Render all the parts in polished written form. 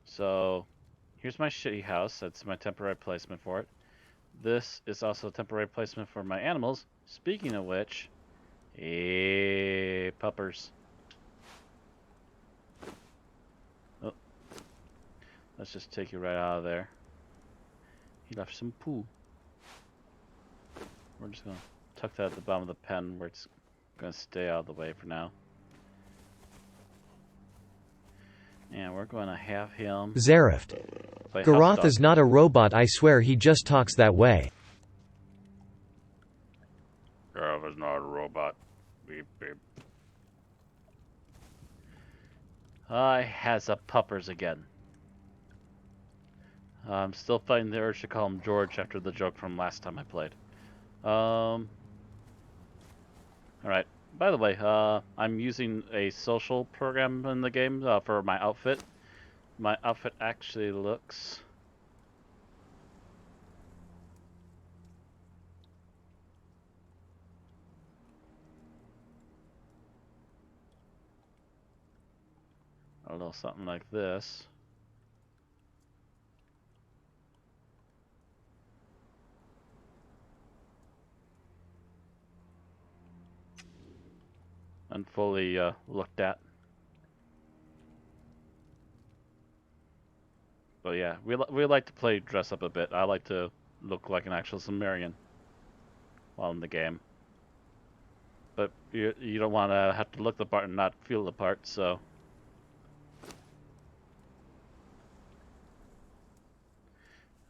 So, here's my shitty house. That's my temporary placement for it. This is also a temporary placement for my animals. Speaking of which, puppers. Oh, let's just take you right out of there. He left some poo. We're just gonna tuck that at the bottom of the pen where it's gonna stay out of the way for now. And we're gonna have him Zarift. play house Garoth dog. is not a robot, I swear he just talks that way. Garoth is not a robot. Beep beep. I has a puppers again. I'm still fighting the urge to call him George after the joke from last time I played. Alright. By the way, I'm using a social program in the game for my outfit. My outfit actually looks... a little something like this. And fully looked at. But yeah, we like to play dress up a bit. I like to look like an actual Sumerian while in the game. But you don't want to have to look the part and not feel the part, so...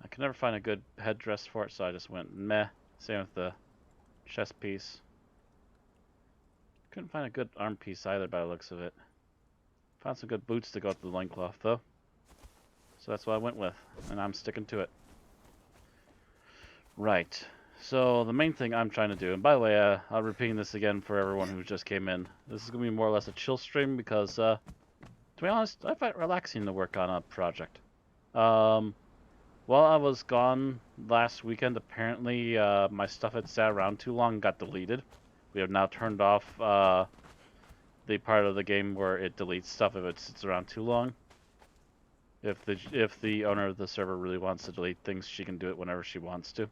I could never find a good headdress for it, so I just went meh. Same with the chest piece. Couldn't find a good arm piece either by the looks of it. Found some good boots to go with the loincloth though. So that's what I went with, and I'm sticking to it. Right. So the main thing I'm trying to do, and by the way, I'm repeating this again for everyone who just came in. This is going to be more or less a chill stream because, to be honest, I find it relaxing to work on a project. While I was gone last weekend, apparently my stuff had sat around too long and got deleted. We have now turned off the part of the game where it deletes stuff if it sits around too long. If the owner of the server really wants to delete things, she can do it whenever she wants to.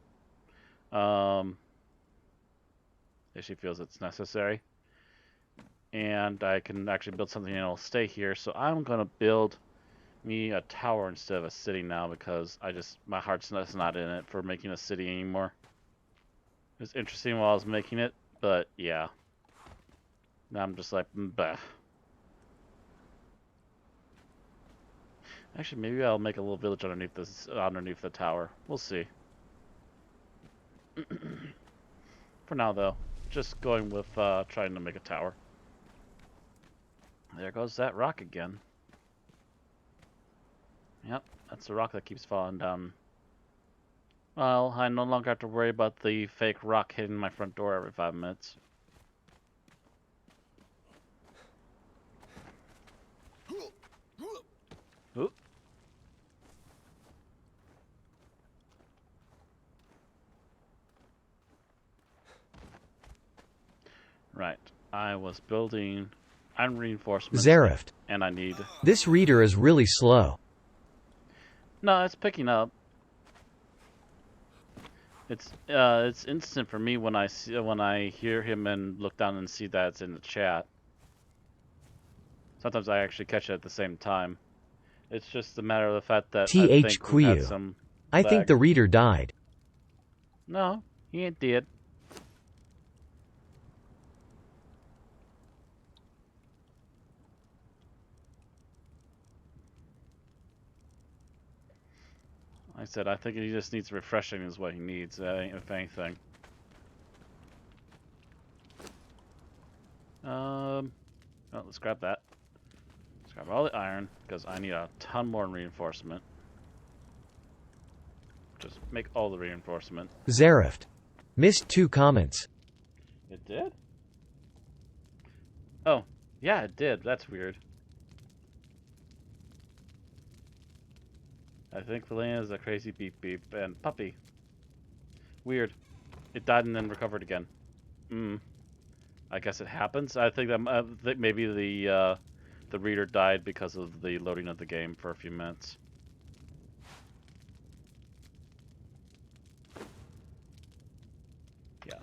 If she feels it's necessary. And I can actually build something and it'll stay here. So I'm gonna build me a tower instead of a city now because my heart's not in it for making a city anymore. It was interesting while I was making it, but yeah. Now I'm just like, bah. Actually, maybe I'll make a little village underneath the tower. We'll see. For now, though, just going with trying to make a tower. There goes that rock again. Yep, that's the rock that keeps falling down. Well, I no longer have to worry about the fake rock hitting my front door every 5 minutes. Ooh. Right, I was building iron reinforcements. Zarift. And I need... This reader is really slow. No, it's picking up. It's instant for me when I hear him and look down and see that it's in the chat. Sometimes I actually catch it at the same time. It's just a matter of the fact that TH Quiu. I think the reader died. No, he ain't dead. Like I said, I think he just needs refreshing is what he needs, if anything. Well, let's grab that. Let's grab all the iron, because I need a ton more reinforcement. Just make all the reinforcement. Zarift. Missed 2 comments. It did? Oh, yeah, it did. That's weird. I think Felina is a crazy beep beep and puppy. Weird. It died and then recovered again. I guess it happens. I think that maybe the the reader died because of the loading of the game for a few minutes. Yeah.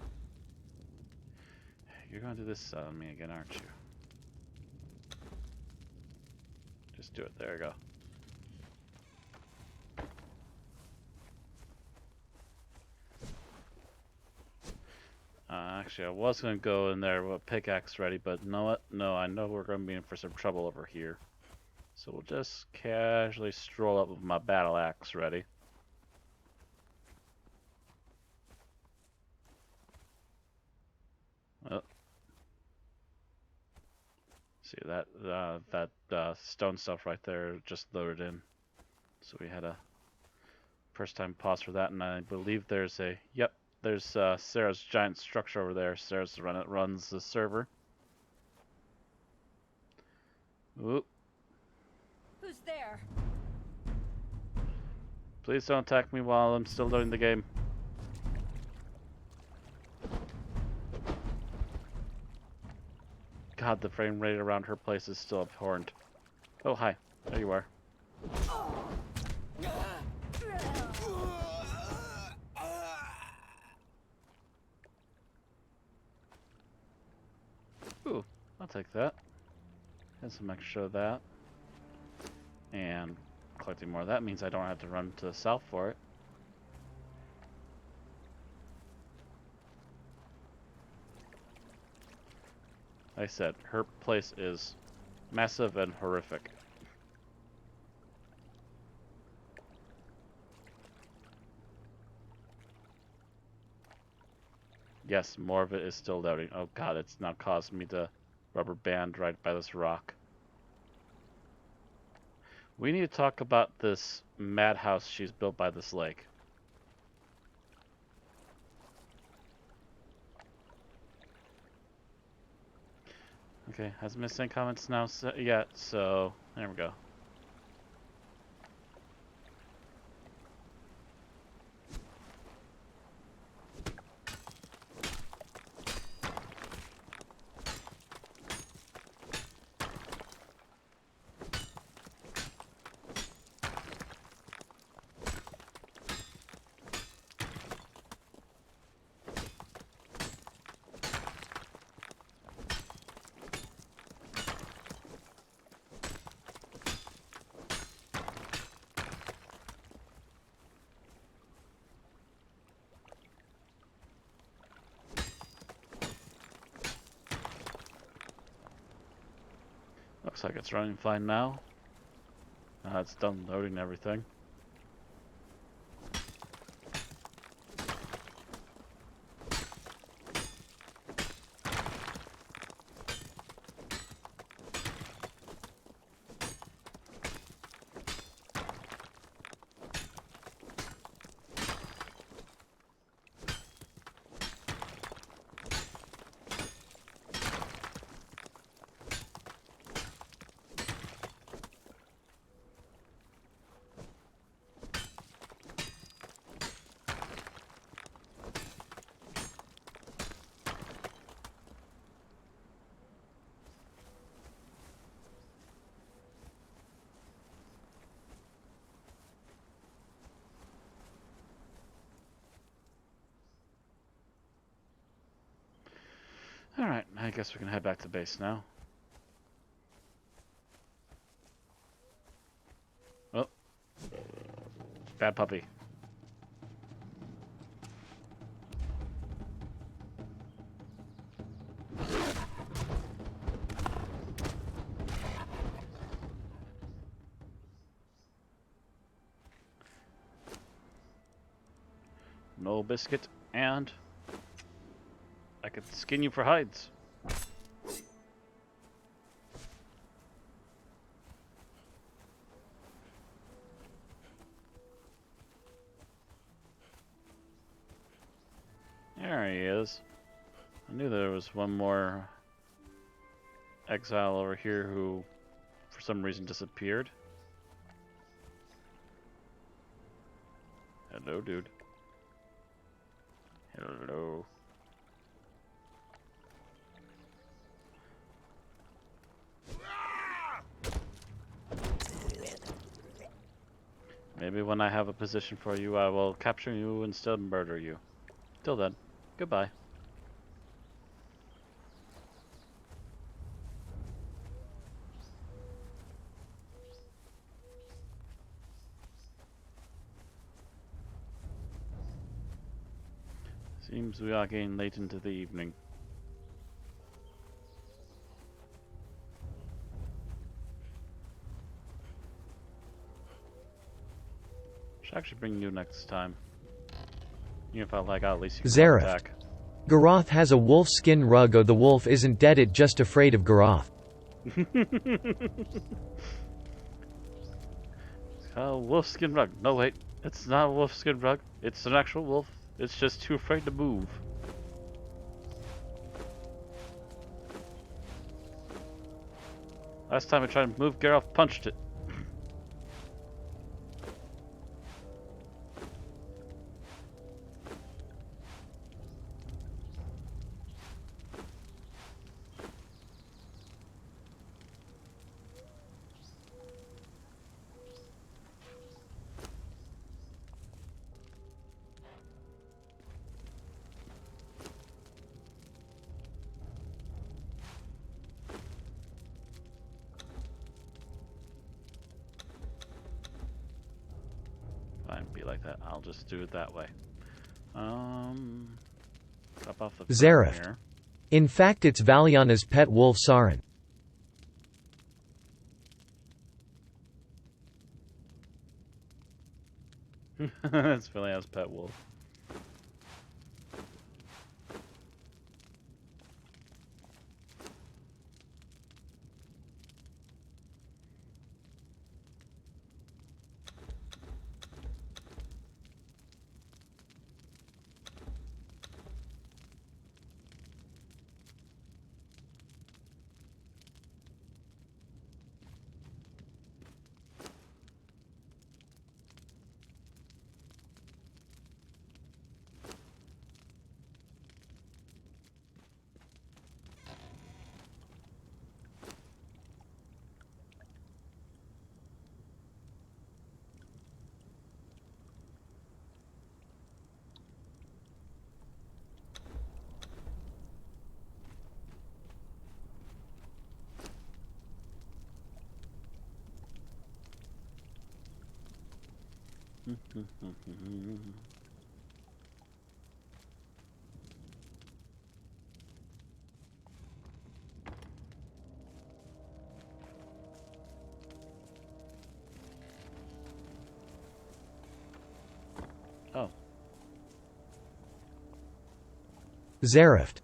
You're gonna do this on me again, aren't you? Just do it. There you go. Actually, I was going to go in there with a pickaxe ready, but you know what? No, I know we're going to be in for some trouble over here. So we'll just casually stroll up with my battle axe ready. Oh. See that stone stuff right there just loaded in. So we had a first time pause for that, and I believe there's a there's Sarah's giant structure over there. Sarah's runs the server. Oop. Who's there? Please don't attack me while I'm still loading the game. God, the frame rate around her place is still abhorrent. Oh, hi. There you are. Ooh, I'll take that. And some extra of that. And collecting more of that means I don't have to run to the south for it. Like I said, her place is massive and horrific. Yes, more of it is still loading. Oh god, it's now caused me to rubber band right by this rock. We need to talk about this madhouse she's built by this lake. Okay, hasn't missed any comments now yet, so there we go. Looks like it's running fine now. It's done loading everything. Alright, I guess we can head back to base now. Oh. Bad puppy. No biscuit, and I could skin you for hides. There he is. I knew there was one more exile over here who, for some reason, disappeared. Hello, dude. Hello. Maybe when I have a position for you, I will capture you instead of murder you. Till then, goodbye. Seems we are getting late into the evening. Should actually bring you next time. Even if I lag out, at least you can Zareth. attack. Garoth has a wolf skin rug. Oh, the wolf isn't dead, it just afraid of Garoth. Wolfskin rug. No, wait. It's not a wolfskin rug. It's an actual wolf. It's just too afraid to move. Last time I tried to move, Geralt punched it. Fine, be like that. I'll just do it that way. Drop off the Zareth. here. In fact, it's Valiana's pet wolf Saren. It's Valiana's pet wolf. Oh. Zareth.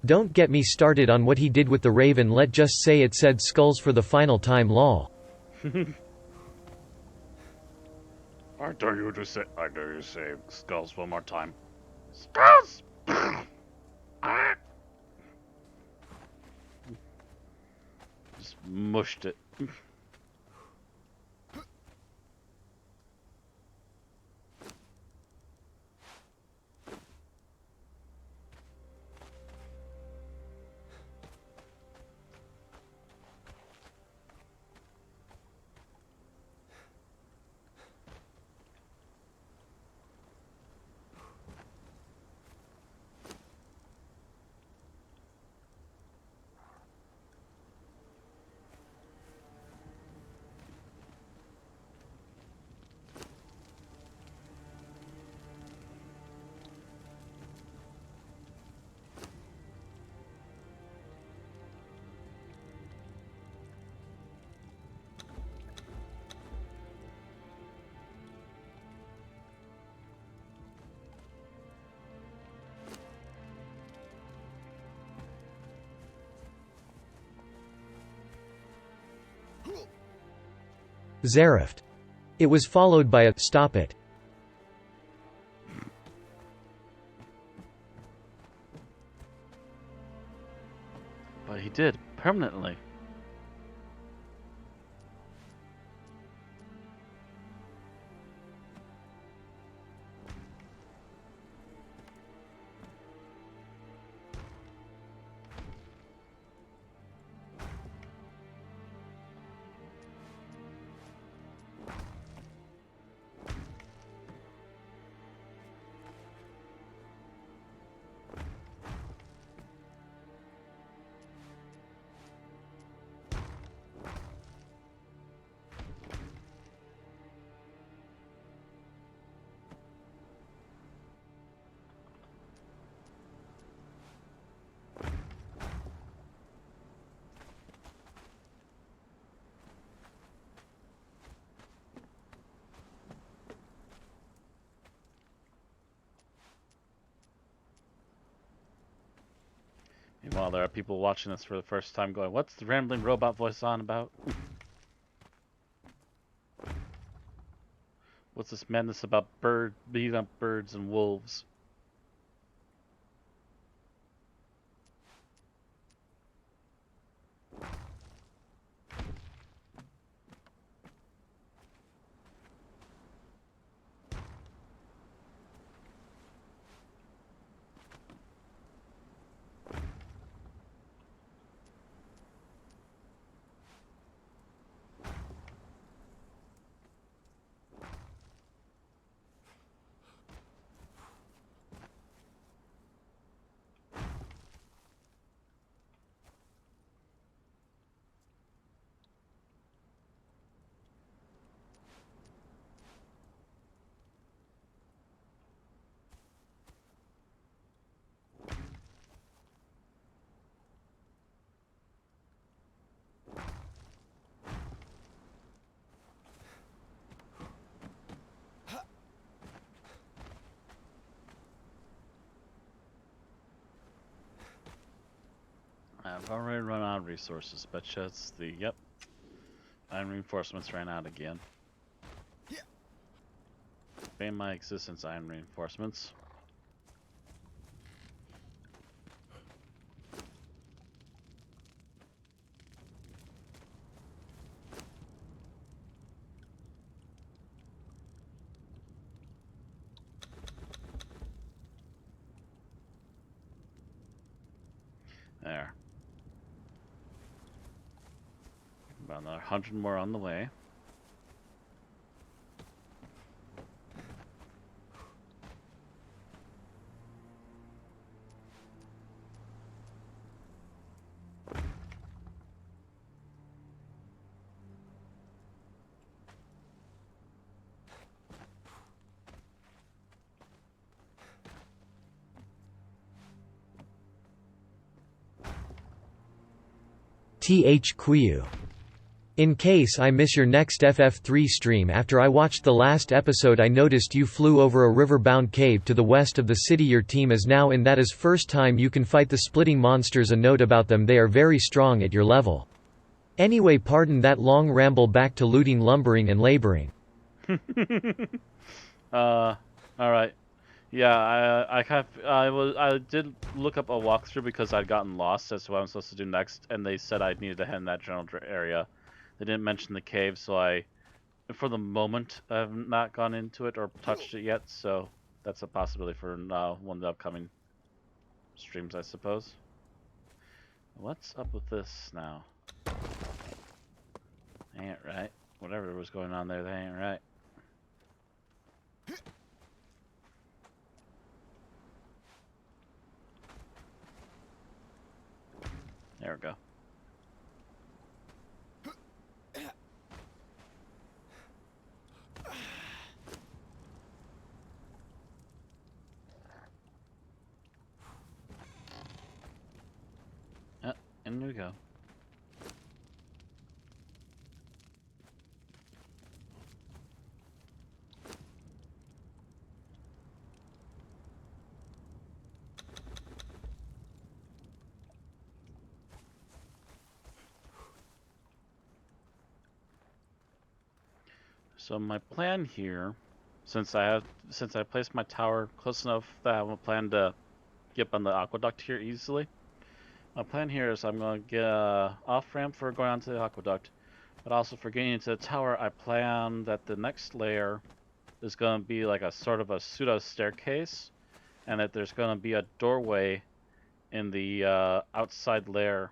Don't get me started on what he did with the raven. Let's just say it said skulls for the final time, lol. I dare you to say skulls one more time. Skulls! Just mushed it. Zareth. It was followed by a stop it. But he did, permanently. Meanwhile, there are people watching this for the first time going, what's the rambling robot voice on about? What's this madness about beating up birds and wolves? I've already run out of resources. Betcha it's the, yep. Iron reinforcements ran out again. Ban my existence, iron reinforcements. There. About another 100 more on the way. THQ. In case I miss your next FF3 stream after I watched the last episode, I noticed you flew over a river-bound cave to the west of the city your team is now in. That is first time you can fight the splitting monsters. A note about them, they are very strong at your level. Anyway, pardon that long ramble, back to looting, lumbering and laboring. Alright. Yeah, I did look up a walkthrough because I'd gotten lost as to what I'm supposed to do next, and they said I needed to head in that general area. They didn't mention the cave, so for the moment, I have not gone into it or touched it yet, so that's a possibility for one of the upcoming streams, I suppose. What's up with this now? Ain't right. Whatever was going on there, that ain't right. There we go. In we go. So my plan here, since I placed my tower close enough that I have a plan to get up on the aqueduct here easily. My plan here is I'm going to get a off ramp for going onto the aqueduct, but also for getting into the tower, I plan that the next layer is going to be like a sort of a pseudo staircase, and that there's going to be a doorway in the outside layer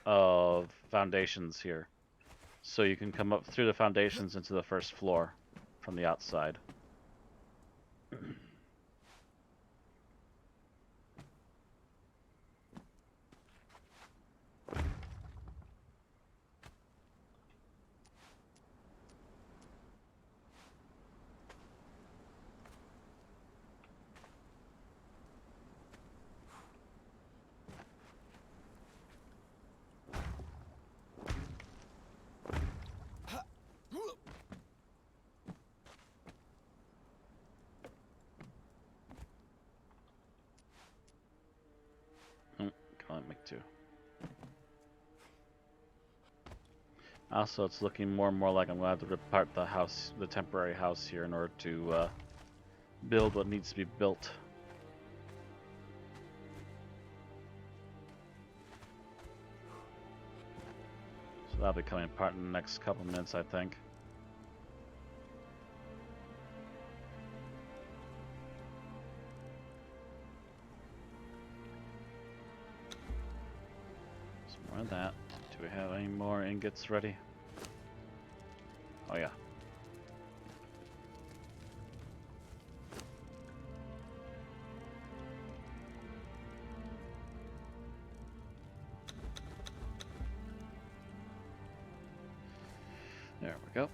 of foundations here. So you can come up through the foundations into the first floor from the outside. to. Also, it's looking more and more like I'm going to have to rip apart the house, the temporary house here, in order to build what needs to be built. So that'll be coming apart in the next couple minutes, I think. Some more of that. Do we have any more ingots ready? Oh yeah. There we go.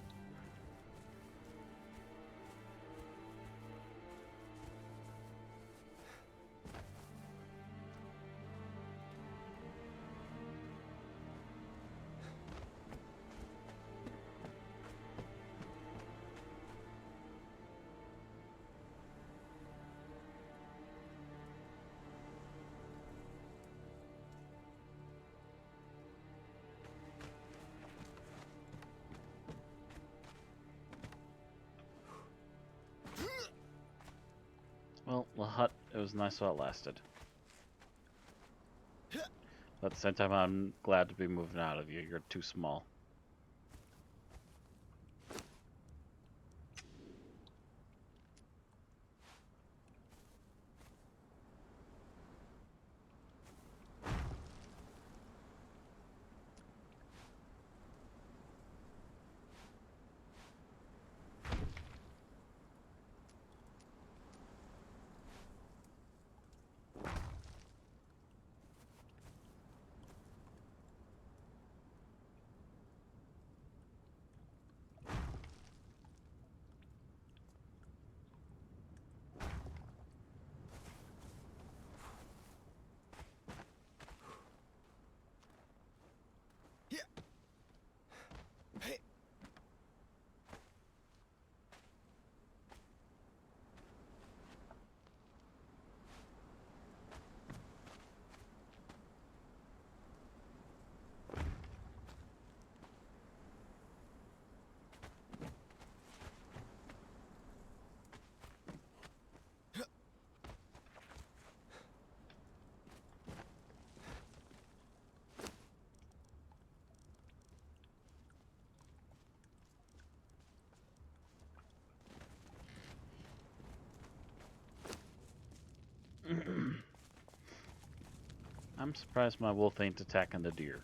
Well, the hut, it was nice while it lasted. But at the same time, I'm glad to be moving out of you. You're too small. I'm surprised my wolf ain't attacking the deer.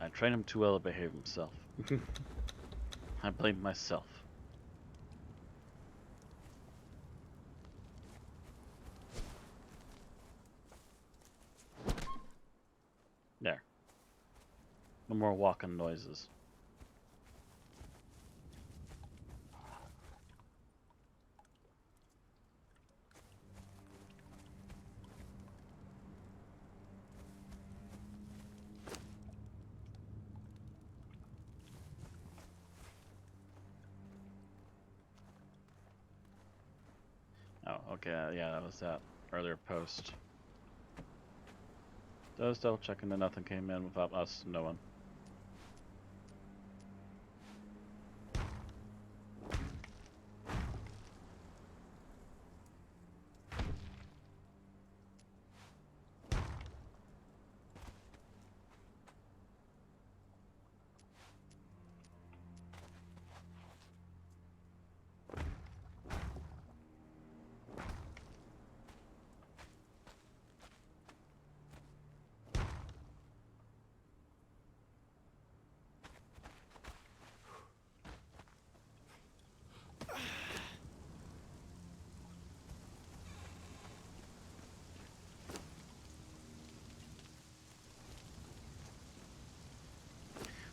I trained him too well to behave himself. I blame myself. There. No more walking noises. Oh, okay, yeah, that was that earlier post. Just double checking that nothing came in without us knowing.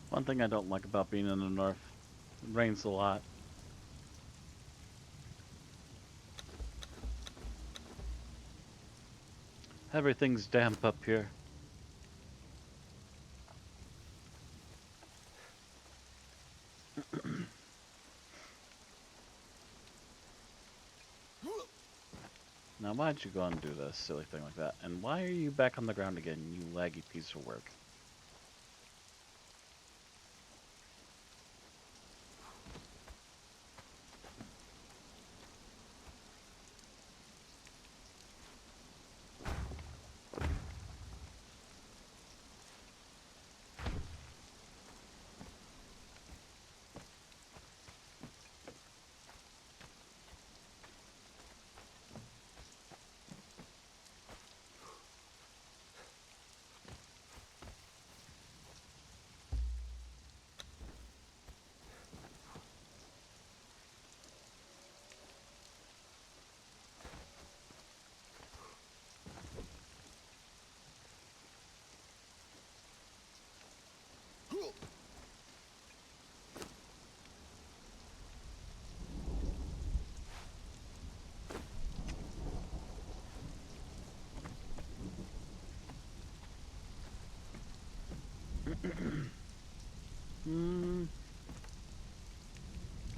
One thing I don't like about being in the north, it rains a lot. Everything's damp up here. Now, why'd you go and do this silly thing like that? And why are you back on the ground again, you laggy piece of work?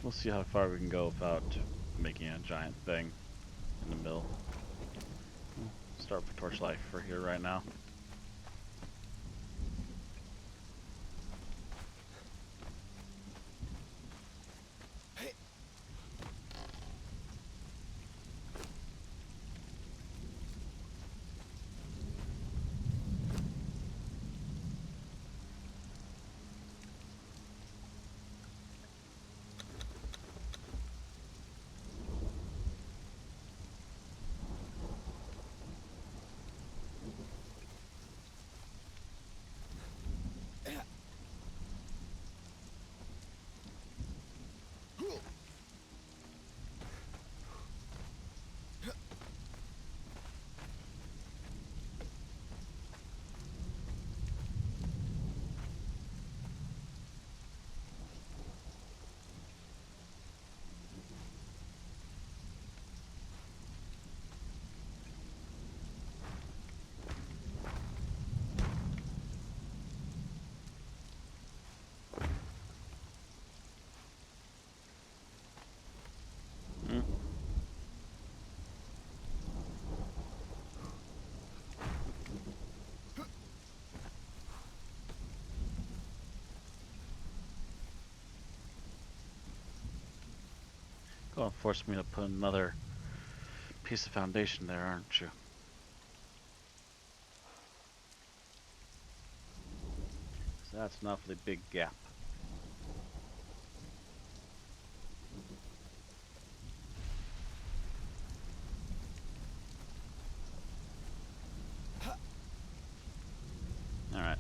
We'll see how far we can go without making a giant thing in the middle. We'll start with torchlight for here right now. Gonna force me to put another piece of foundation there, aren't you? So that's an awfully big gap. Alright.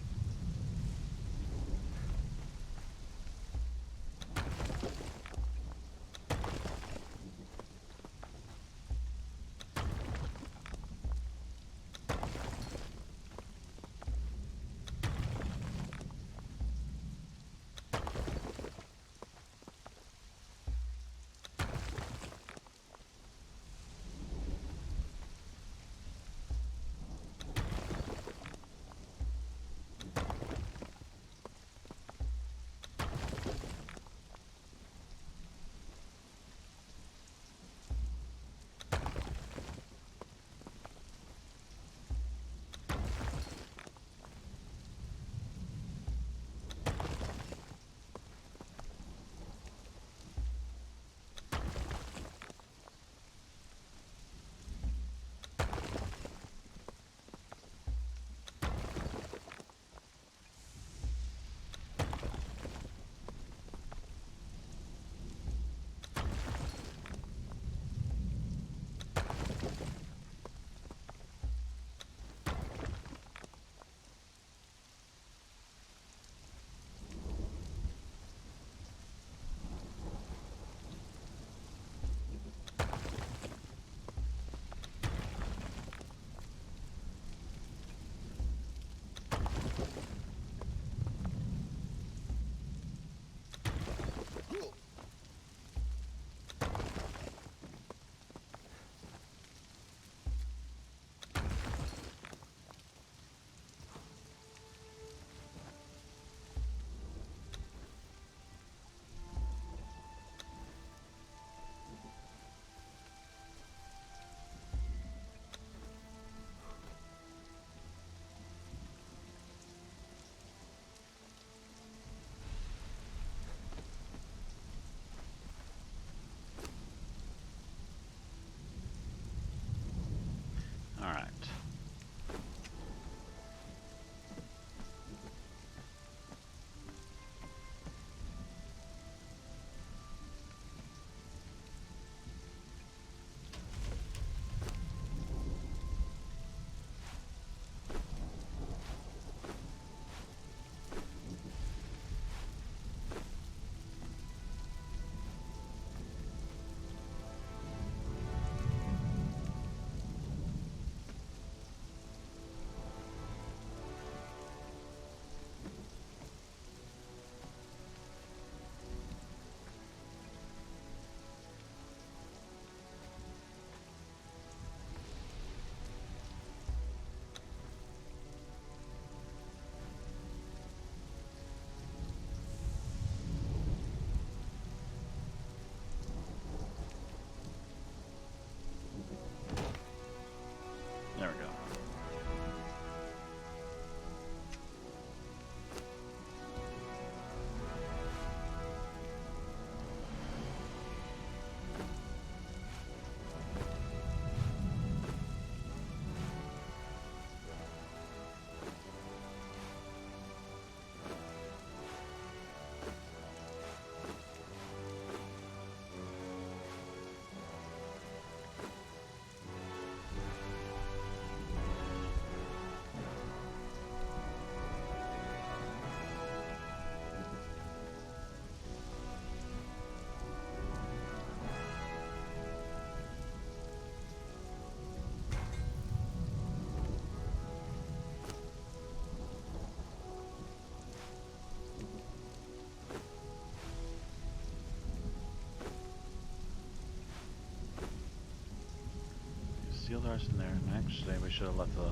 steel darts in there. And actually, we should have left the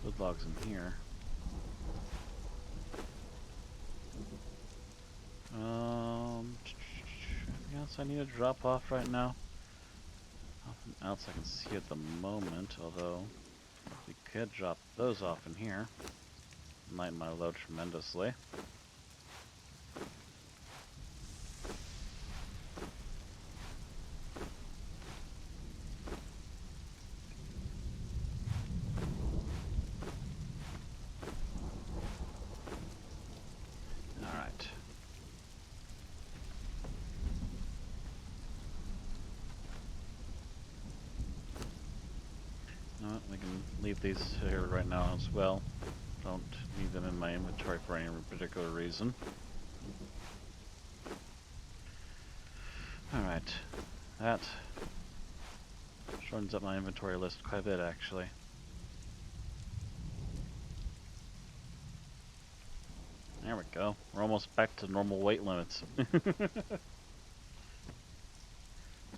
wood logs in here. Anything else I need to drop off right now? Nothing else I can see at the moment, although we could drop those off in here. Lighten my load tremendously. Alright. We can leave these here right now as well. Don't need them in my inventory for any particular reason. Alright. That shortens up my inventory list quite a bit, actually. There we go. We're almost back to normal weight limits.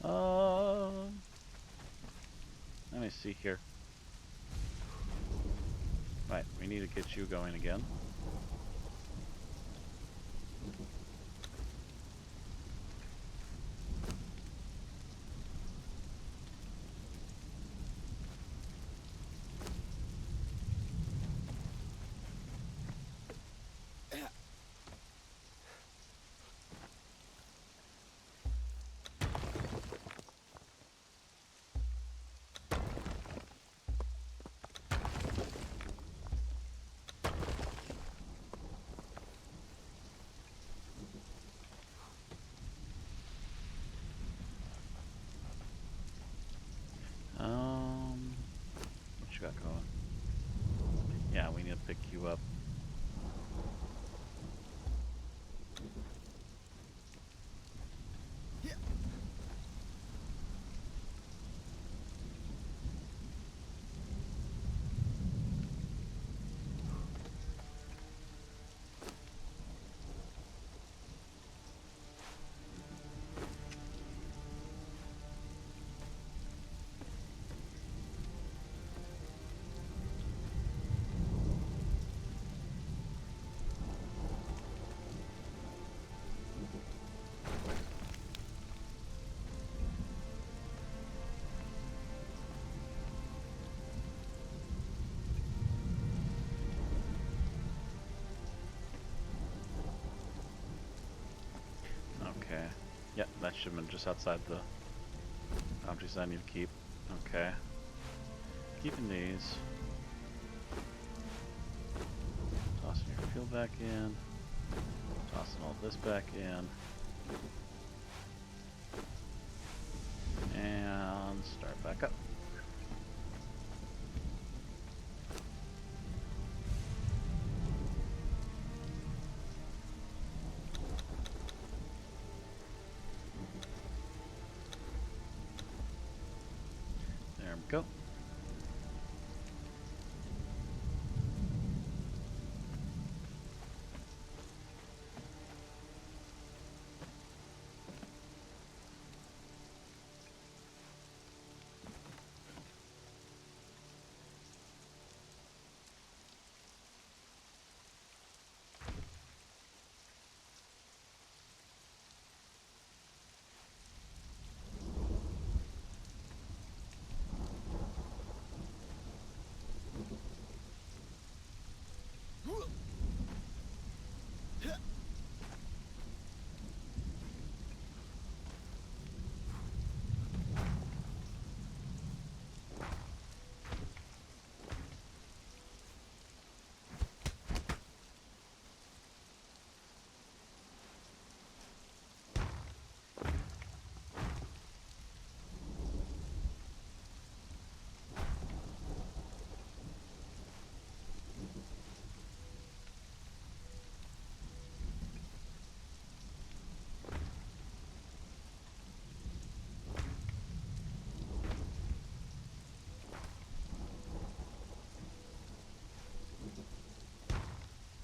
Let me see here. Right, we need to get you going again. What you got going? Yeah, we need to pick you up. Okay. Yep, that should have been just outside the boundaries I need to keep. Okay. Keeping these. Tossing your fuel back in. Tossing all this back in. And start back up. There we go.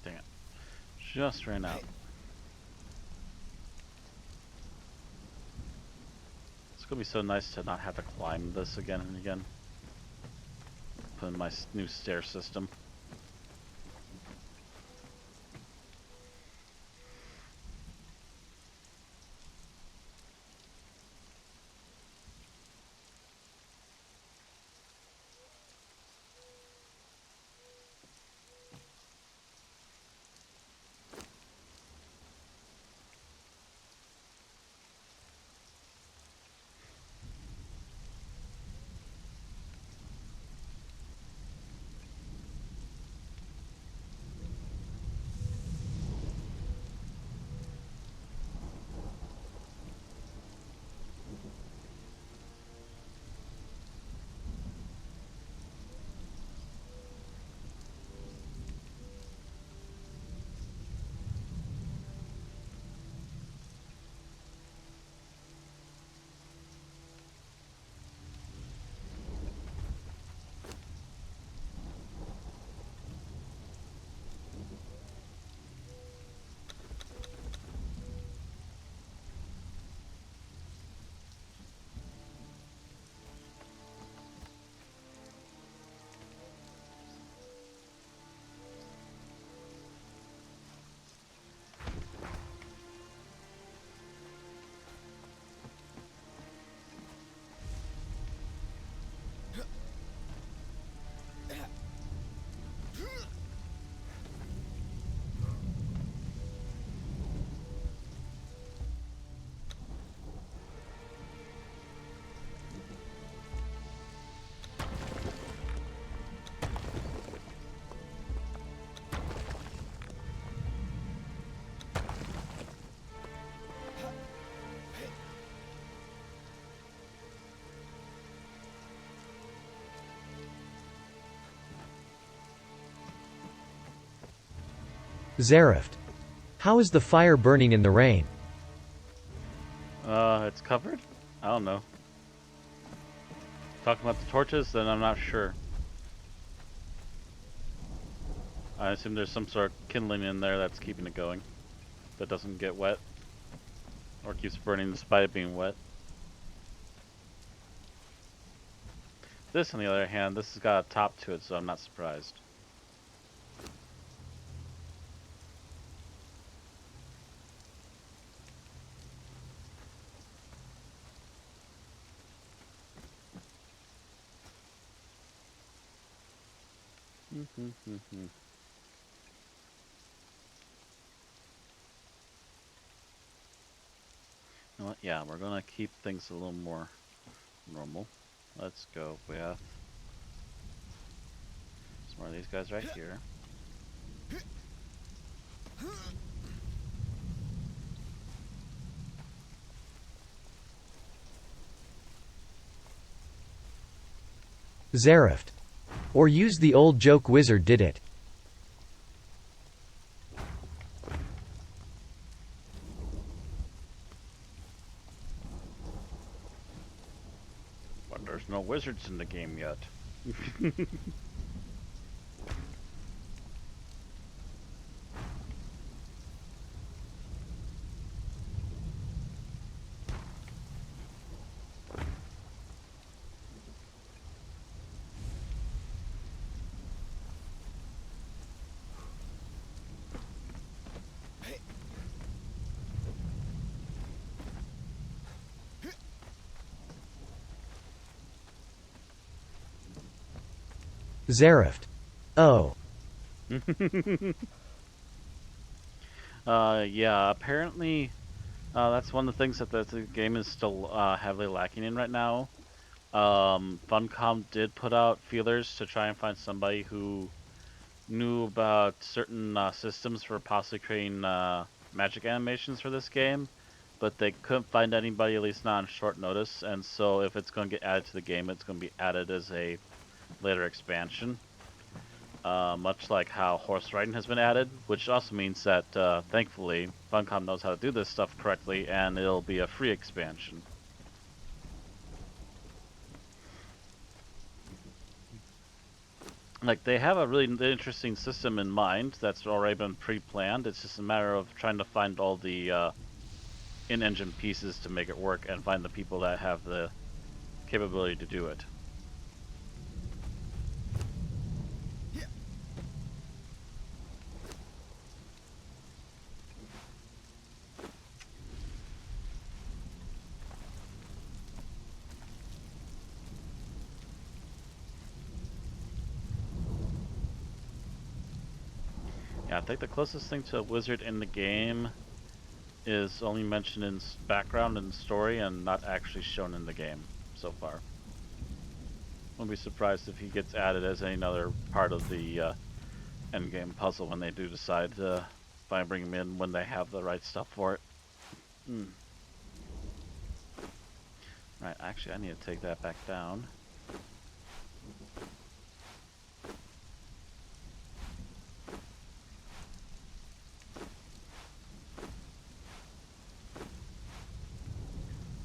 Dang it. Just ran out. It's gonna be so nice to not have to climb this again and again. put in my new stair system. Zarift. How is the fire burning in the rain? It's covered? I don't know. Talking about the torches, then I'm not sure. I assume there's some sort of kindling in there that's keeping it going. That doesn't get wet. Or keeps burning despite it being wet. This, on the other hand, this has got a top to it, so I'm not surprised. You know what? Yeah, we're gonna keep things a little more normal. Let's go with some more of these guys right here. Zarift. Or use the old joke wizard did it. But there's no wizards in the game yet. Zarift. Oh. Yeah, apparently that's one of the things that the game is still heavily lacking in right now. Funcom did put out feelers to try and find somebody who knew about certain systems for possibly creating magic animations for this game, but they couldn't find anybody, at least not on short notice, and so if it's going to get added to the game, it's going to be added as a later expansion. Much like how horse riding has been added, which also means that, thankfully, Funcom knows how to do this stuff correctly, and it'll be a free expansion. Like, they have a really interesting system in mind that's already been pre-planned. It's just a matter of trying to find all the in-engine pieces to make it work and find the people that have the capability to do it. Yeah, I think the closest thing to a wizard in the game is only mentioned in background and story and not actually shown in the game so far. Wouldn't be surprised if he gets added as another part of the end game puzzle when they do decide to finally bring him in when they have the right stuff for it. Right, actually I need to take that back down.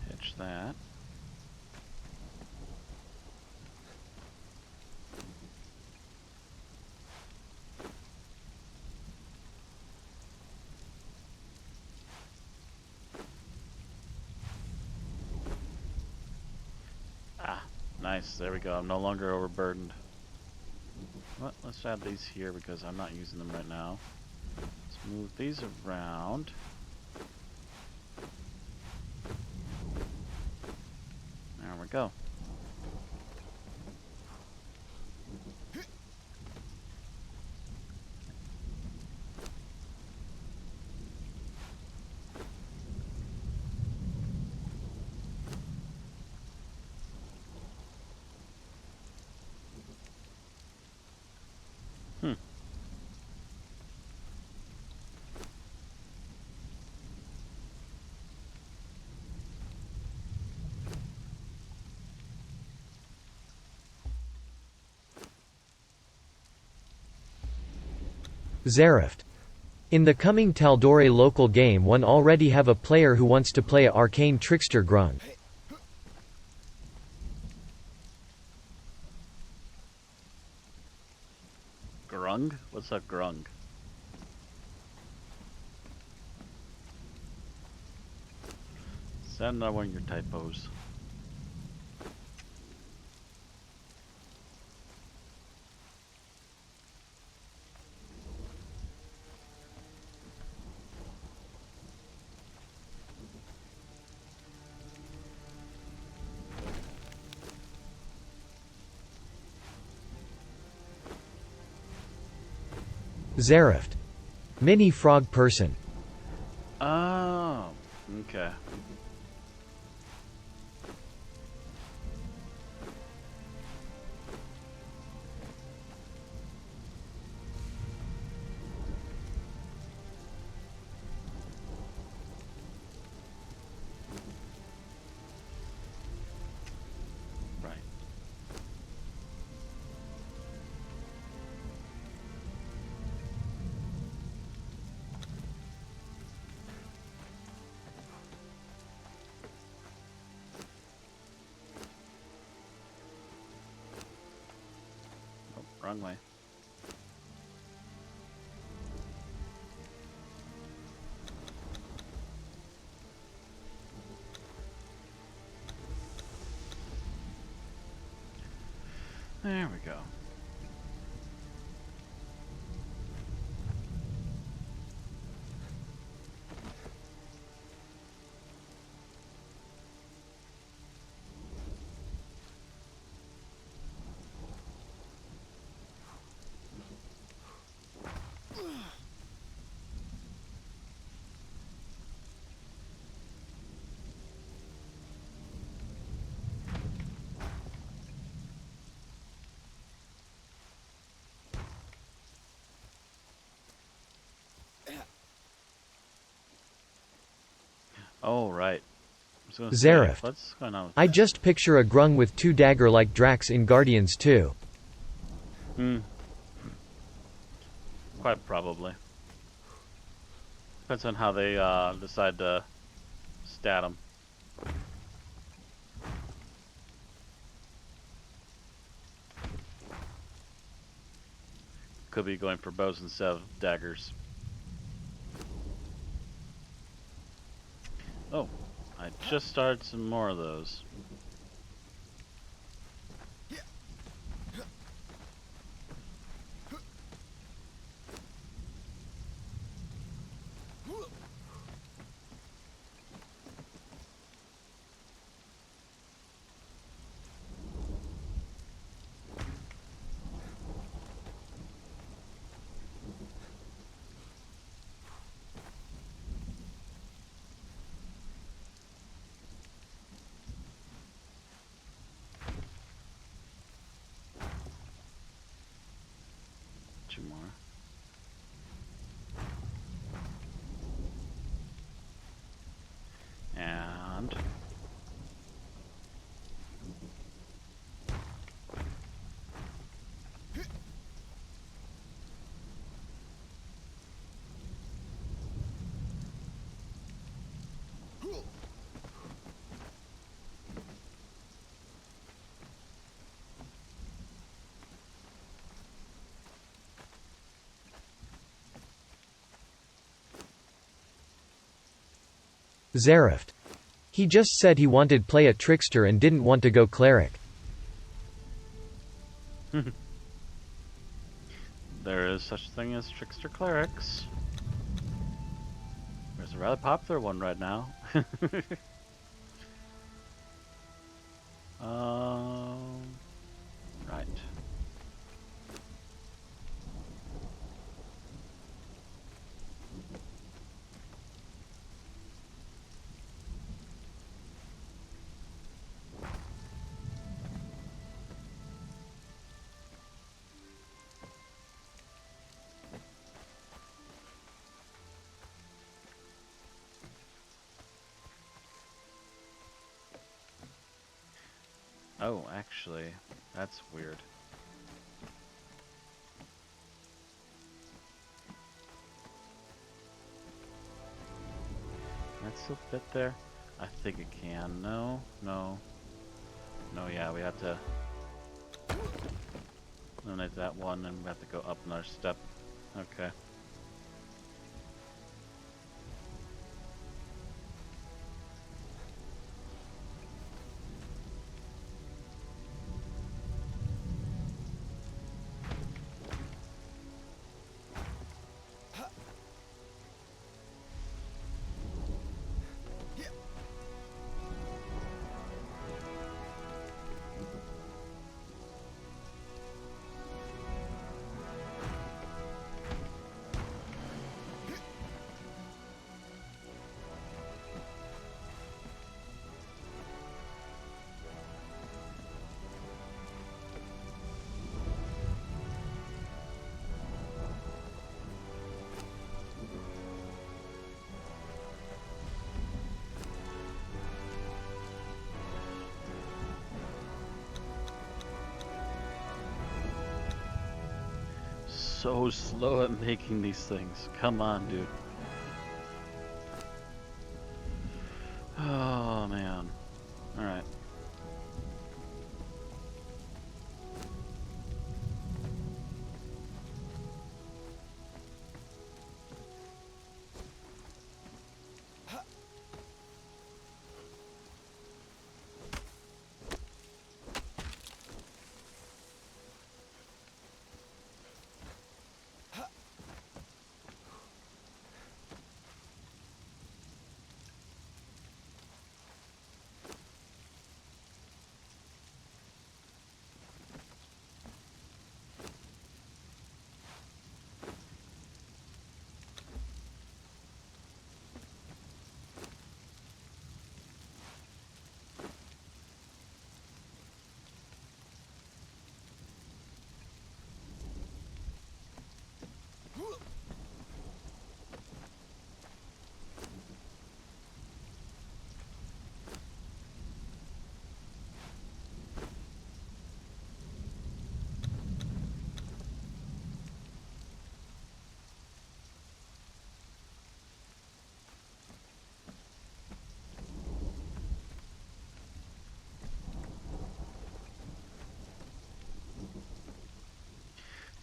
Hitch that. Nice, there we go. I'm no longer overburdened. Let's add these here because I'm not using them right now. Let's move these around. There we go. Zarift. In the coming Tal'Dorei local game one already have a player who wants to play a arcane trickster grung. Grung? What's a grung? Send another one of your typos. Zarift. Mini frog person. Oh, okay. Right. Oh, wrong way. There we go. Oh, right. I was gonna say, Zarift. what's going on with I that? just picture a grung with two dagger like Drax in Guardians 2. Quite probably. Depends on how they decide to stat them. Could be going for bows instead of daggers. Oh, I just started some more of those. 2 more. And Zarift. He just said he wanted play a trickster and didn't want to go cleric. there is such a thing as trickster clerics. There's a rather popular one right now. Right. Oh, actually, that's weird. Can that still fit there? I think it can. No, no. No, yeah, we have to eliminate that one and we have to go up another step. Okay. So slow at making these things. Come on, dude. Oh, man. Alright.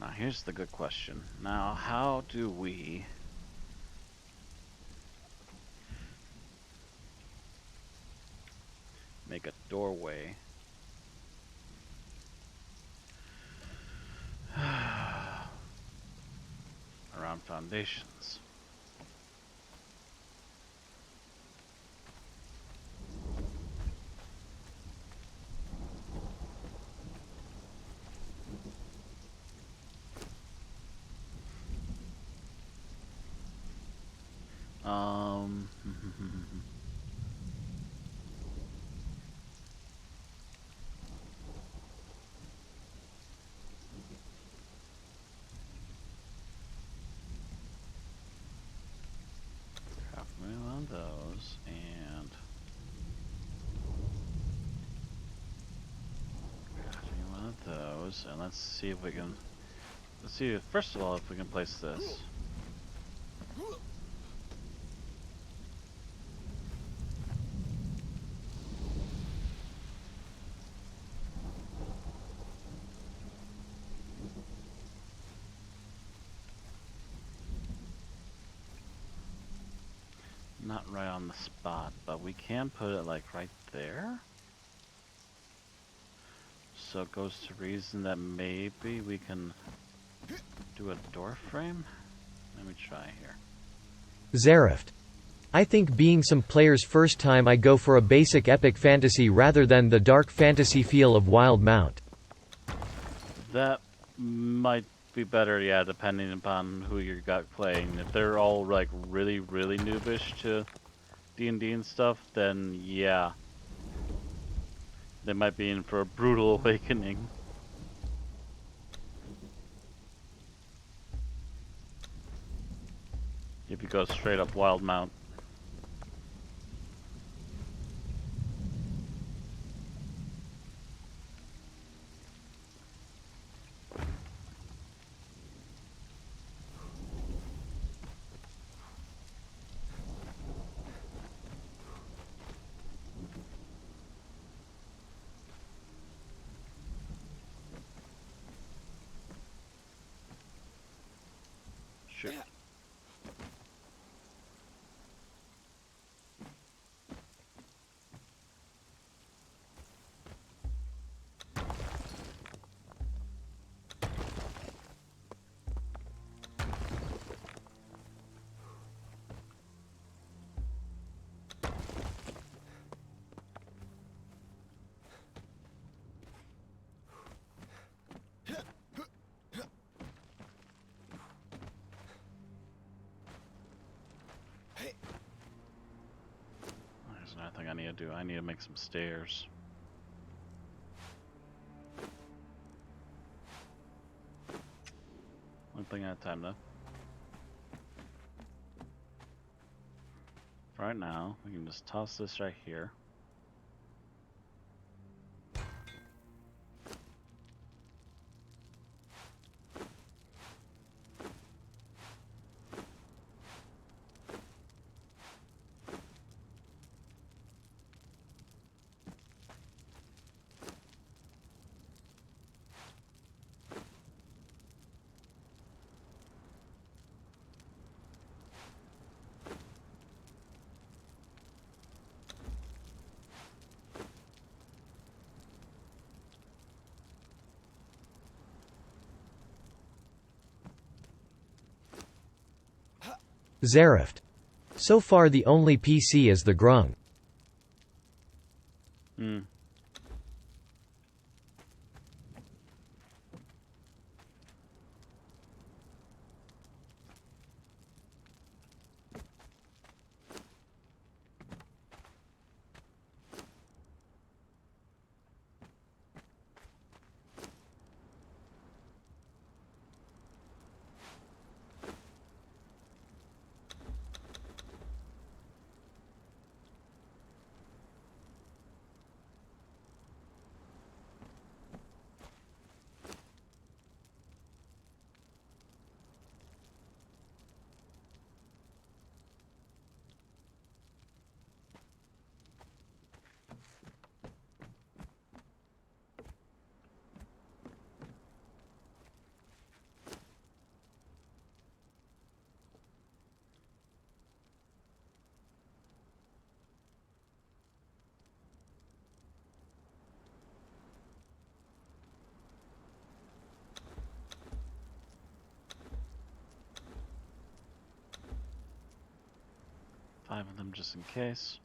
Now here's the good question. Now how do we make a doorway around foundations? Um, stairs, and let's see if we can. Let's see, first of all, if we can place this. Not right on the spot, but we can put it like right there. So it goes to reason that maybe we can do a door frame. Let me try here. Zarift. I think being some players' first time, I go for a basic epic fantasy rather than the dark fantasy feel of Wild Mount. That might be better, yeah, depending upon who you got playing. If they're all like really noobish to D&D and stuff, then yeah, they might be in for a brutal awakening. If you go straight up Wild Mount. Shoot. There's another thing I need to do. I need to make some stairs. One thing at a time, though. For right now, we can just toss this right here. Zarift. So far the only PC is the Grung. Hmm. Five of them just in case.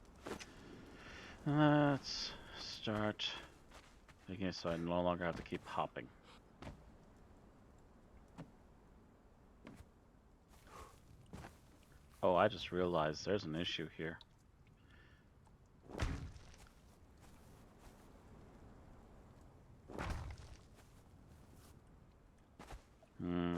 Let's start making it so I no longer have to keep hopping. Oh, I just realized there's an issue here. Hmm.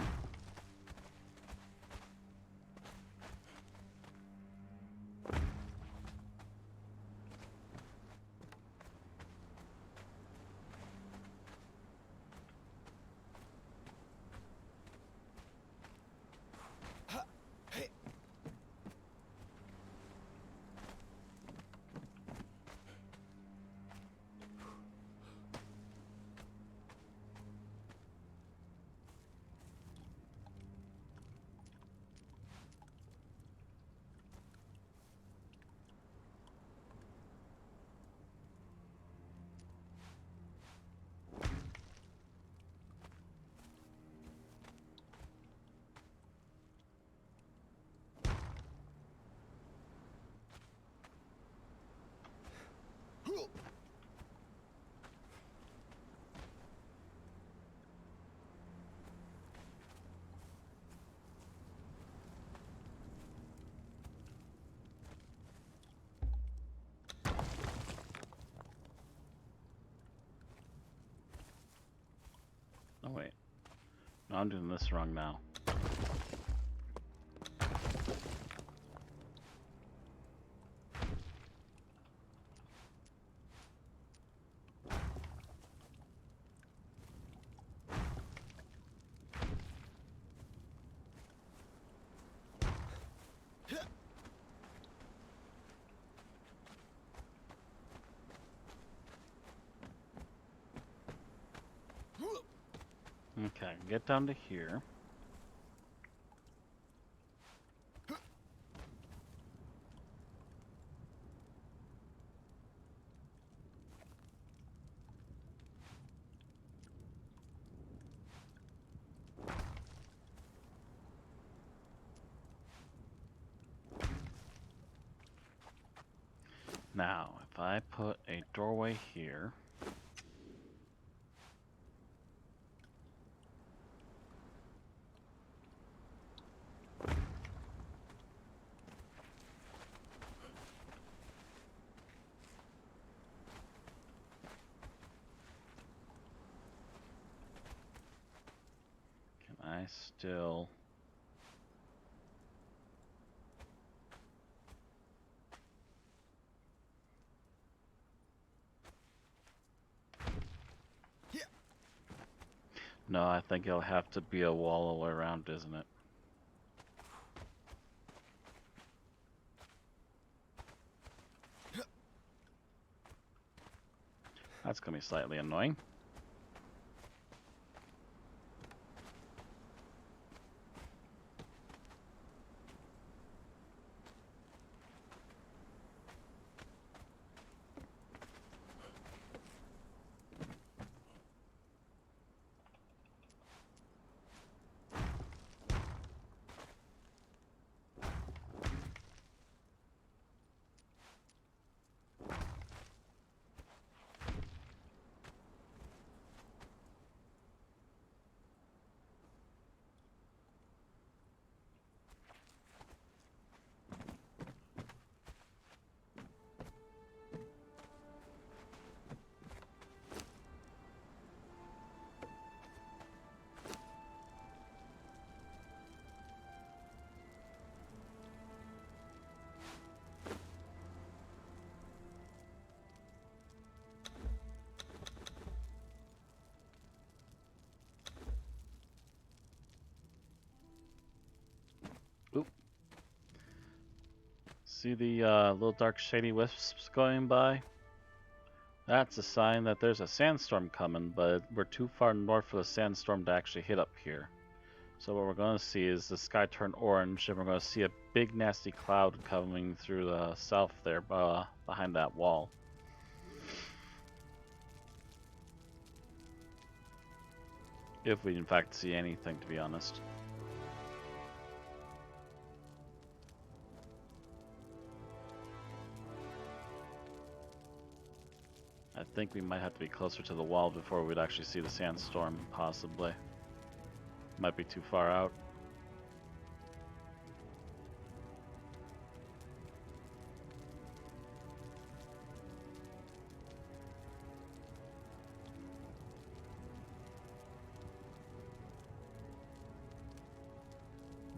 I'm doing this wrong now. Okay, get down to here. Now, if I put a doorway here, can I still... No, I think it'll have to be a wall all the way around, isn't it? That's gonna be slightly annoying. Oop. See the little dark shady wisps going by? That's a sign that there's a sandstorm coming, but we're too far north for the sandstorm to actually hit up here. So what we're going to see is the sky turn orange, and we're going to see a big nasty cloud coming through the south there, behind that wall. If we in fact see anything, to be honest. I think we might have to be closer to the wall before we'd actually see the sandstorm, possibly. Might be too far out.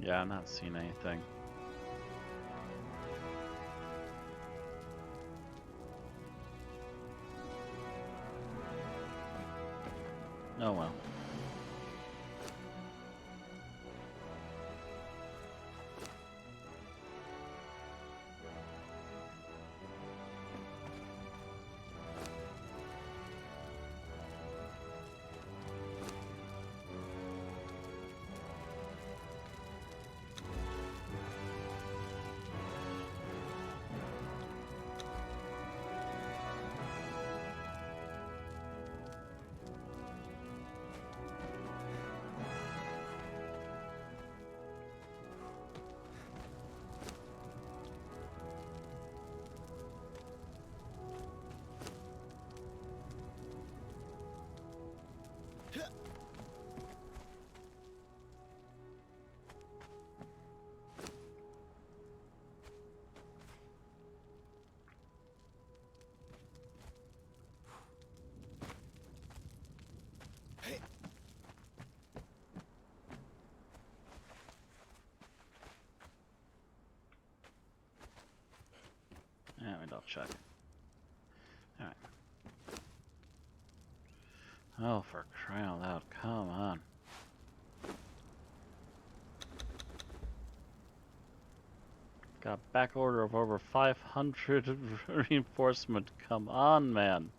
Yeah, I'm not seeing anything. Oh well. check. Alright. Oh, for crying out loud, come on. Got back order of over 500 reinforcement. Come on, man.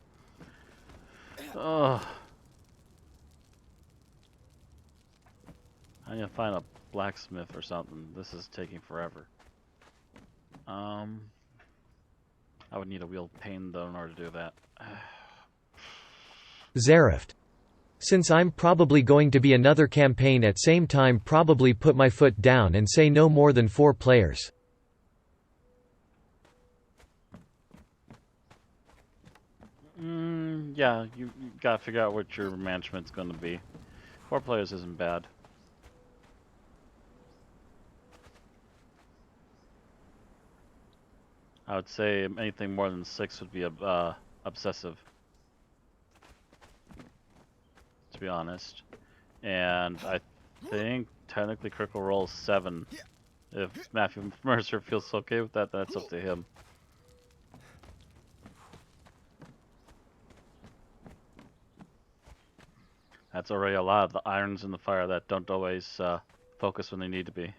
Ugh. I need to find a blacksmith or something. This is taking forever. I would need a wheeled pane though in order to do that. Zarift. Since I'm probably going to be another campaign at same time, probably put my foot down and say no more than 4 players. Yeah, you gotta figure out what your management's gonna be. 4 players isn't bad. I would say anything more than 6 would be obsessive, to be honest. And I think technically critical role is 7. If Matthew Mercer feels okay with that, that's up to him. That's already a lot of the irons in the fire that don't always focus when they need to be.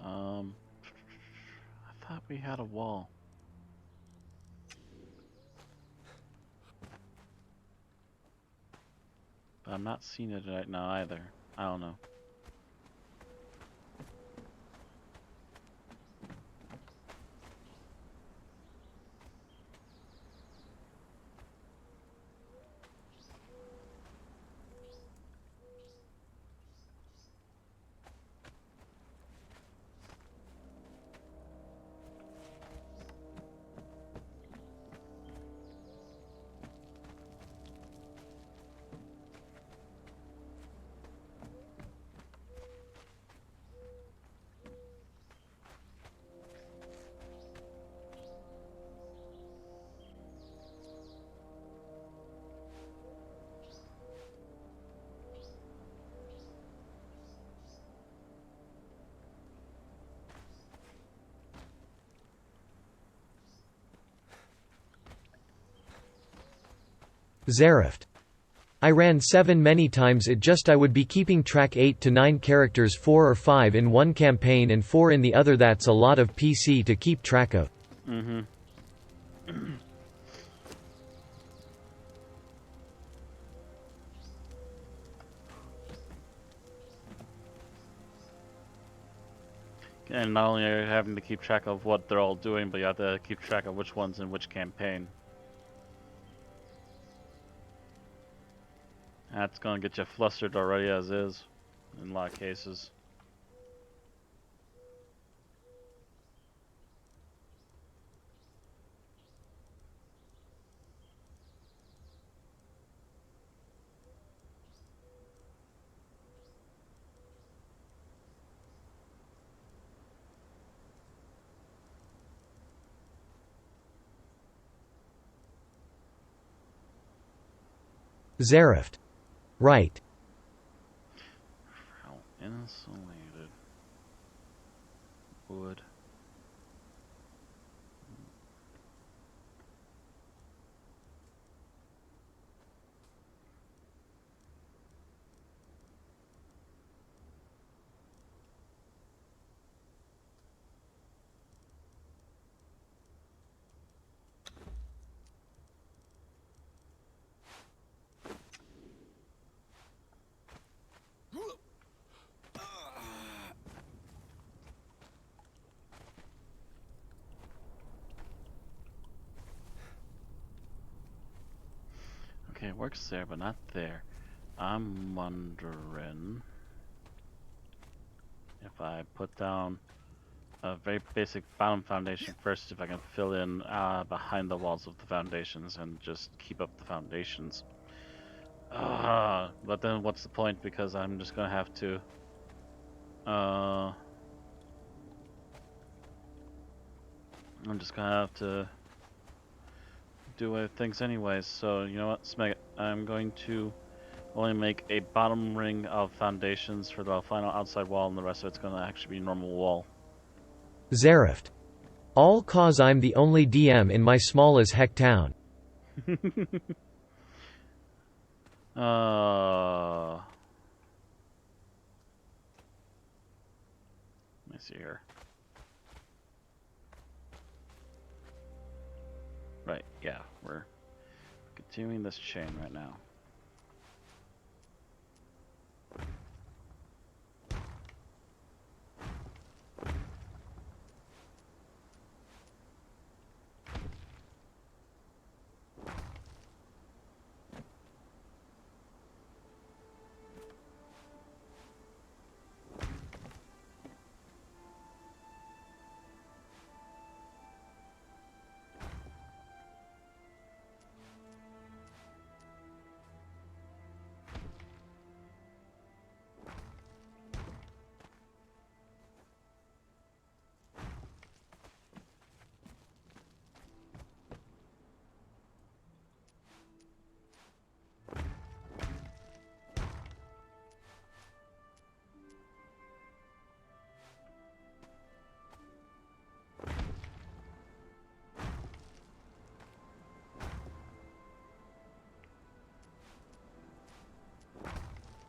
I thought we had a wall. But I'm not seeing it right now either. I don't know. Zarift. I ran 7 many times, it just I would be keeping track 8 to 9 characters, 4 or 5 in one campaign and 4 in the other. That's a lot of PC to keep track of. Mm-hmm. And not only are you having to keep track of what they're all doing, but you have to keep track of which one's in which campaign. That's gonna get you flustered already as is, in a lot of cases. Zarift. Right. How insulated wood. Okay, it works there, but not there. I'm wondering if I put down a very basic bottom foundation first, if I can fill in behind the walls of the foundations and just keep up the foundations. But then what's the point, because I'm just gonna have to do things anyways, so you know what, Smeg, I'm going to only make a bottom ring of foundations for the final outside wall, and the rest of it's going to actually be normal wall. Zarift. All cause I'm the only DM in my small as heck town. Let me see here. Right, yeah, we're continuing this chain right now.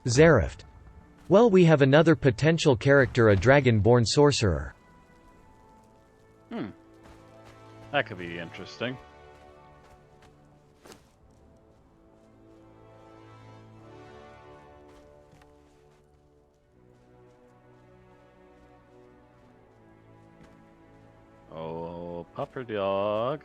Zarift. Well, we have another potential character, a dragon-born sorcerer. That could be interesting. Oh, pupper dog.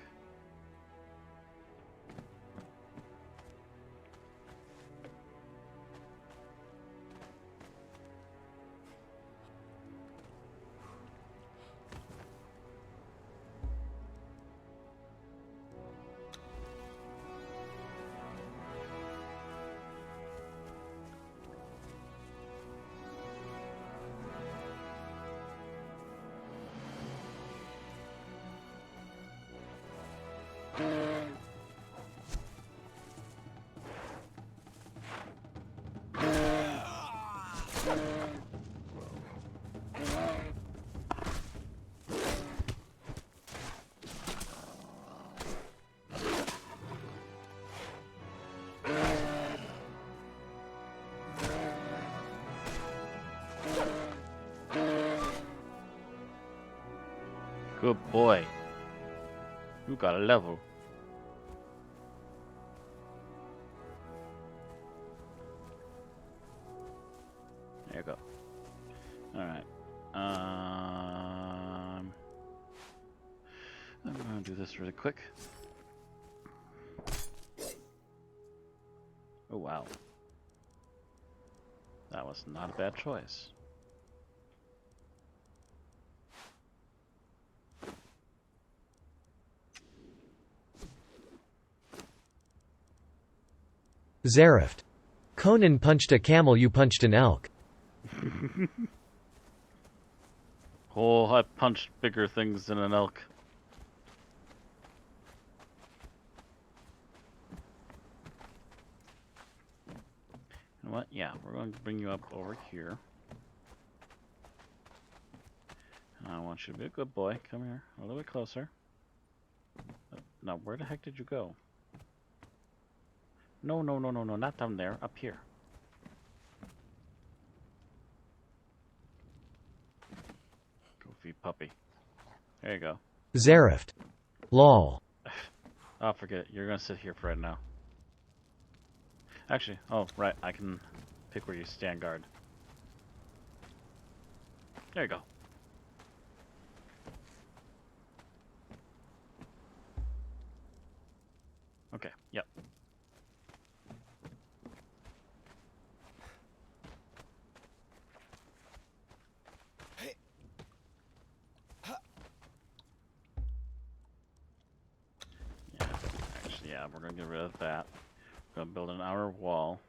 Good boy. You got a level. There you go. Alright. I'm gonna do this really quick. Oh wow. That was not a bad choice. Zarift. Conan punched a camel, you punched an elk. Oh, I punched bigger things than an elk. You know what? Yeah, we're going to bring you up over here. I want you to be a good boy. Come here, a little bit closer. Now, where the heck did you go? No, no, no, no, no, not down there. Up here. Goofy puppy. There you go. Zarift. Lol. Oh, forget it. You're going to sit here for right now. Actually, oh, right. I can pick where you stand guard. There you go. Okay, yep. Yeah, we're gonna get rid of that. We're gonna build an outer wall.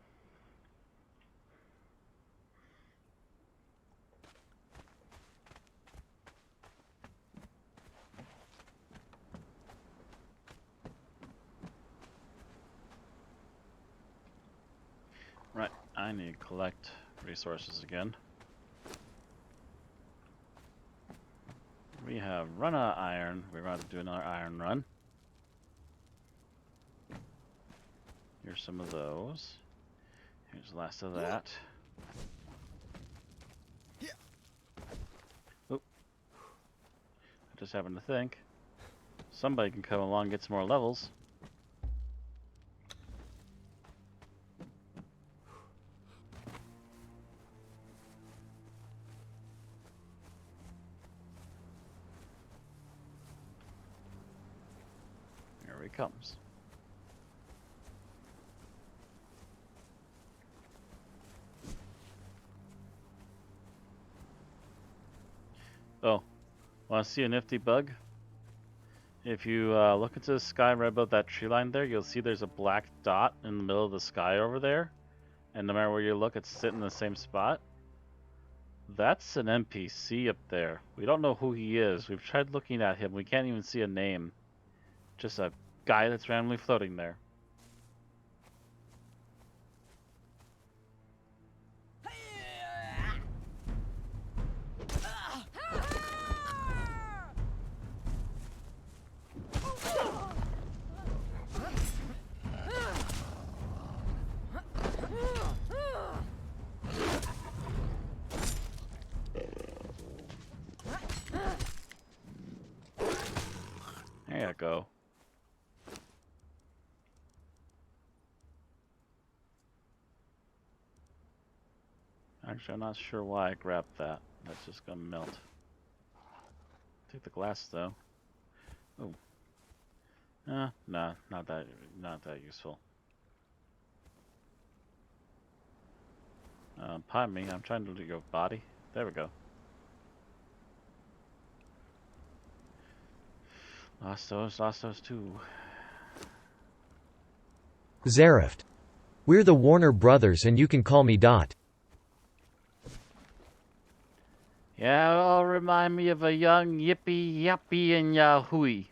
Right, I need to collect resources again. We have run out of iron. We're going to do another iron run. Here's some of those. Here's the last of that. Oop. I just happened to think somebody can come along and get some more levels. Here he comes. Oh, want to see a nifty bug? If you look into the sky right above that tree line there, you'll see there's a black dot in the middle of the sky over there. And no matter where you look, it's sitting in the same spot. That's an NPC up there. We don't know who he is. We've tried looking at him. We can't even see a name. Just a guy that's randomly floating there. There you go. Actually, I'm not sure why I grabbed that. That's just gonna melt. Take the glass though. Oh. Nah, not that useful. Pardon me, I'm trying to do your body. There we go. Lost those too. Zarift. We're the Warner Brothers and you can call me Dot. Yeah, it all remind me of a young yippee yappy and yahooey.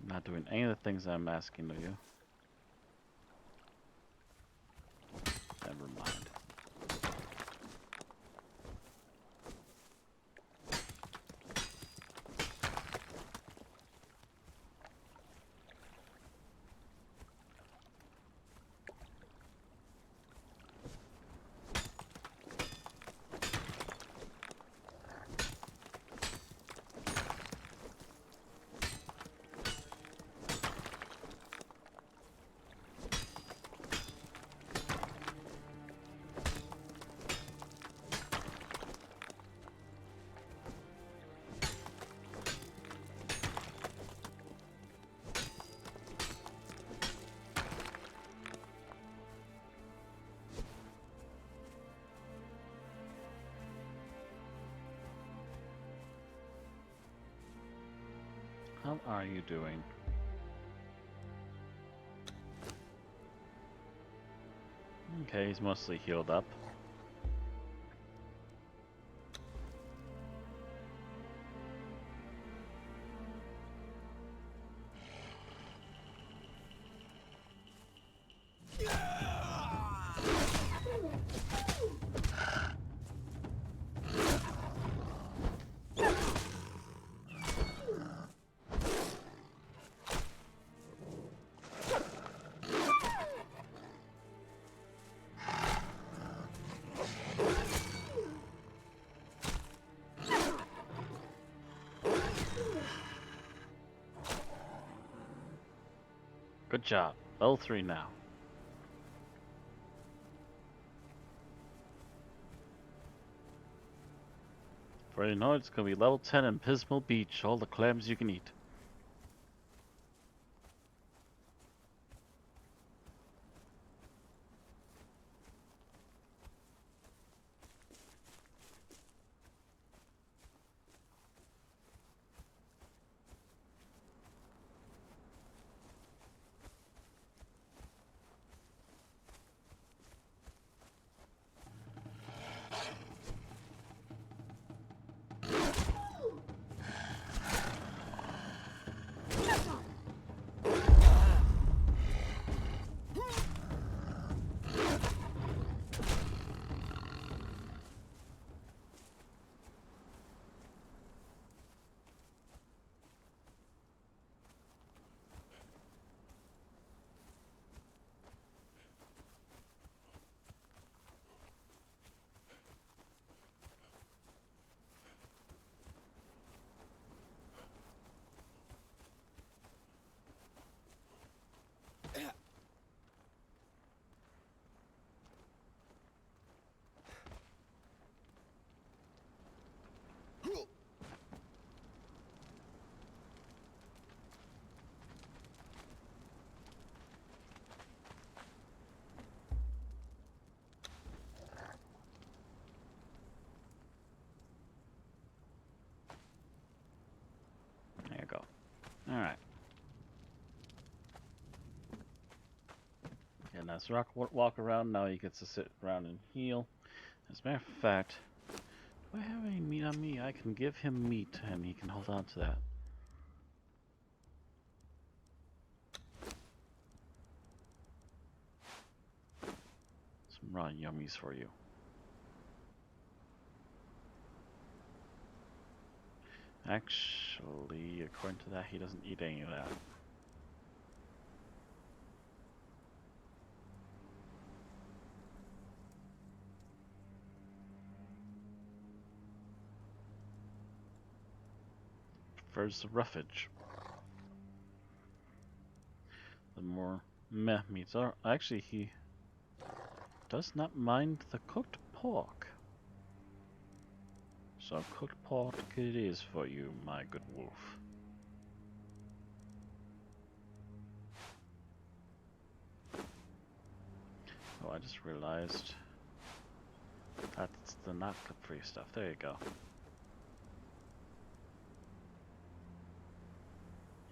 Not doing any of the things I'm asking of you. Never mind. How are you doing? Okay, he's mostly healed up. Good job. Level 3 now. For you know, it's gonna be level 10 in Pismal Beach. All the clams you can eat. There you go. Alright. And as Rock walk around, now he gets to sit around and heal. As a matter of fact, do I have any meat on me? I can give him meat and he can hold on to that. Some raw yummies for you. Actually, according to that, he doesn't eat any of that. Prefers the roughage. The more meh meats are. Actually, he does not mind the cooked pork. So cooked pork it is for you, my good wolf. Oh, I just realized that's the not cook free stuff. There you go.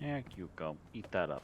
There you go. Eat that up.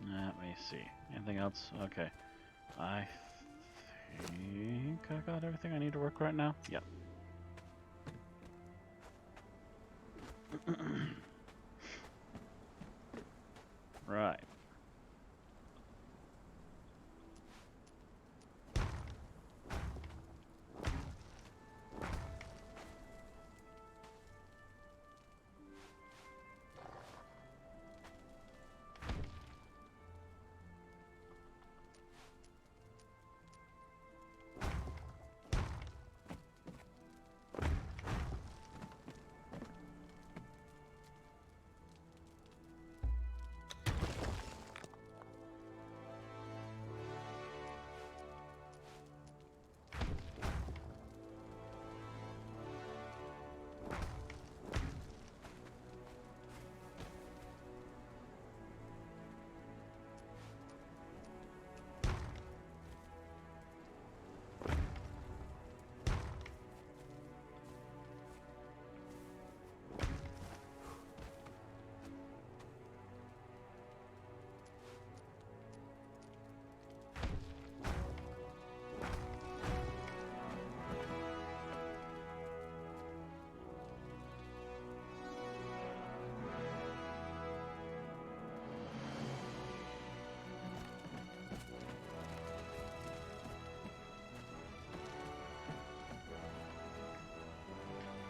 Let me see. Anything else? Okay. I think I got everything I need to work right now. Yep. Right.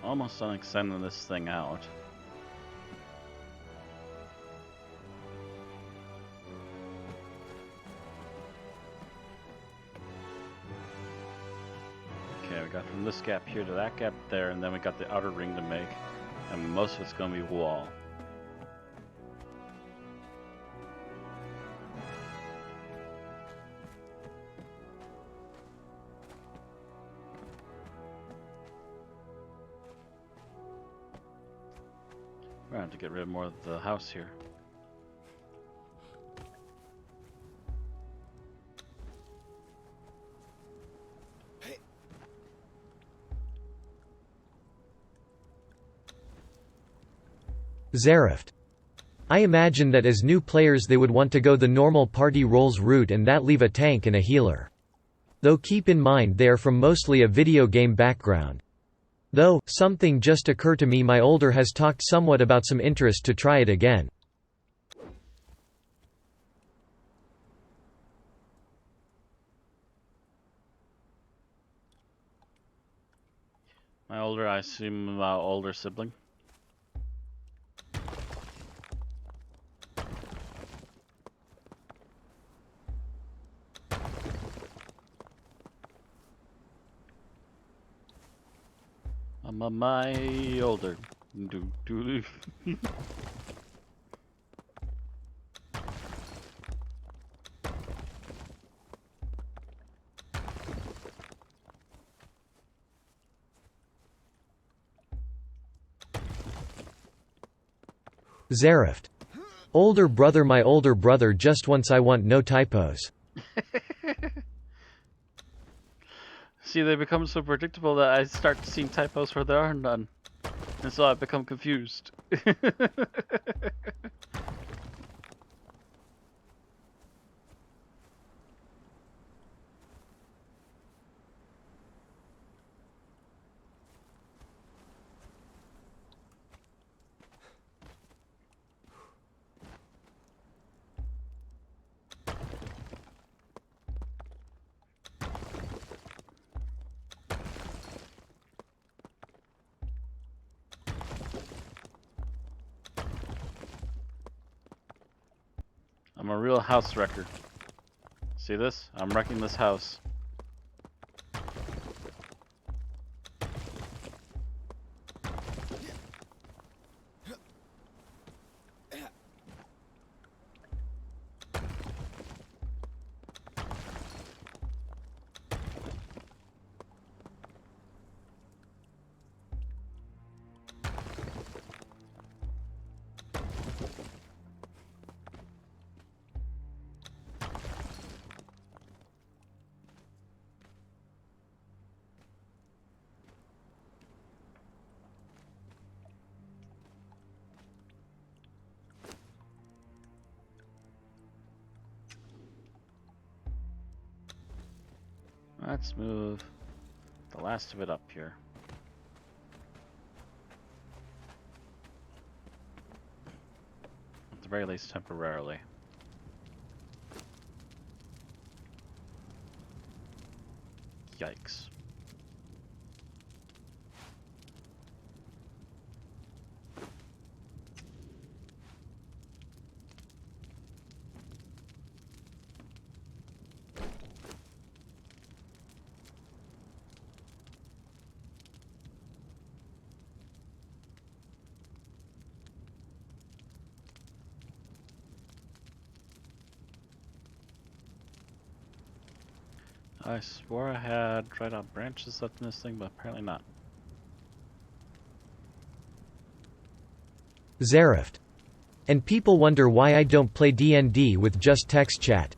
almost done extending this thing out. Okay, we got from this gap here to that gap there, and then we got the outer ring to make, and most of it's going to be wall. We're going to have to get rid of more of the house here. Zarift. I imagine that as new players they would want to go the normal party roles route and that leave a tank and a healer. Though keep in mind they are from mostly a video game background. Though, something just occurred to me, my older has talked somewhat about some interest to try it again. My older, I assume, older sibling. My older. Zarift. Older brother, my older brother just wants I want no typos. See, they become so predictable that I start seeing typos where there are none. And so I become confused. I'm a real house wrecker. See this? I'm wrecking this house. Let's move the last of it up here. At the very least, temporarily. Yikes. I swore I had dried out branches left in this thing, but apparently not. Zarift. And people wonder why I don't play D&D with just text chat.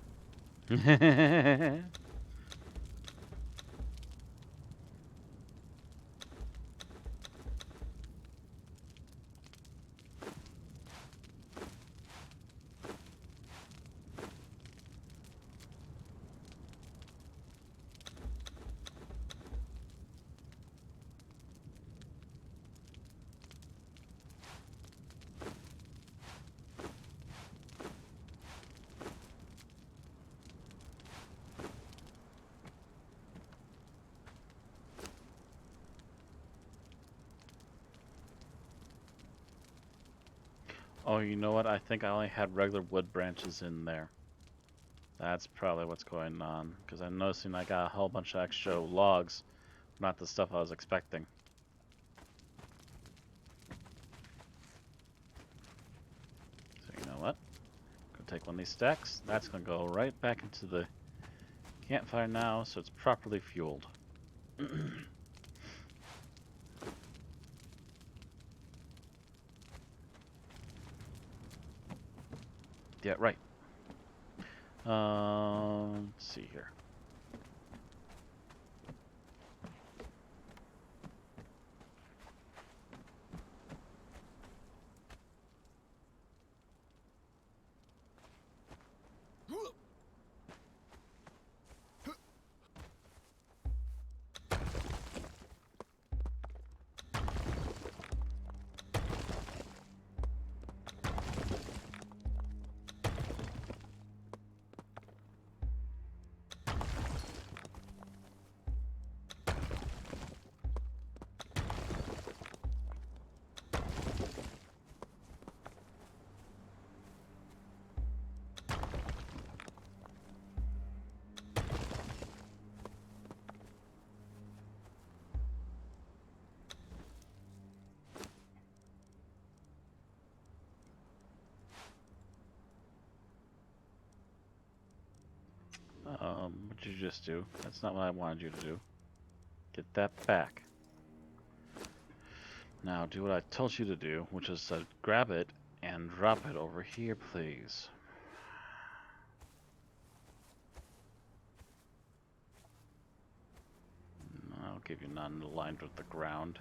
Oh, you know what? I think I only had regular wood branches in there. That's probably what's going on. Because I'm noticing I got a whole bunch of extra logs. Not the stuff I was expecting. So you know what? Gonna take one of these stacks. That's gonna go right back into the campfire now, so it's properly fueled. Yeah, right. Let's see here. What did you just do? That's not what I wanted you to do. Get that back. Now do what I told you to do, which is grab it and drop it over here, please. I'll give you none aligned with the ground.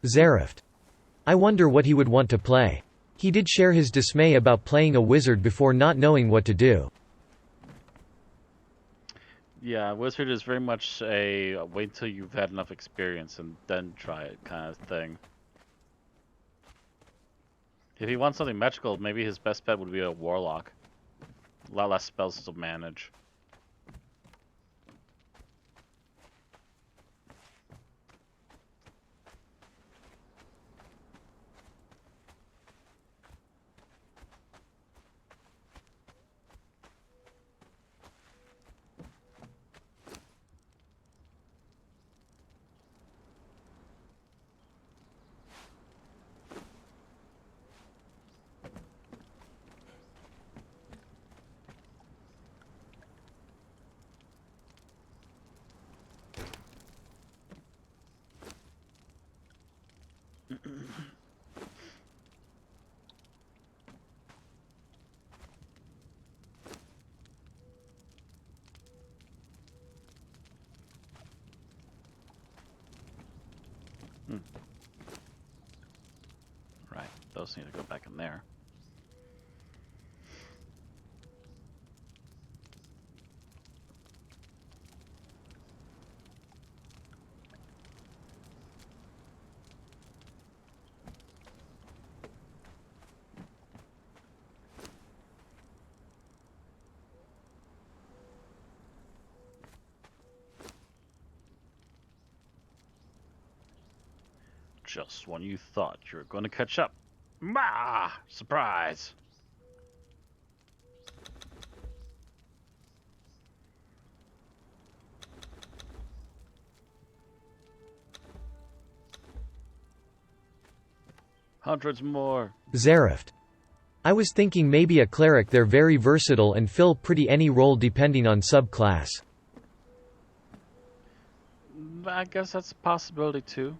Zarift. I wonder what he would want to play. He did share his dismay about playing a wizard before not knowing what to do. Yeah, wizard is very much a wait till you've had enough experience and then try it kind of thing. If he wants something magical, maybe his best bet would be a warlock. A lot less spells to manage. Right, those need to go back in there. Just when you thought you were going to catch up. Mah! Surprise! Hundreds more. Zarift. I was thinking maybe a cleric. They're very versatile and fill pretty any role depending on subclass. I guess that's a possibility too.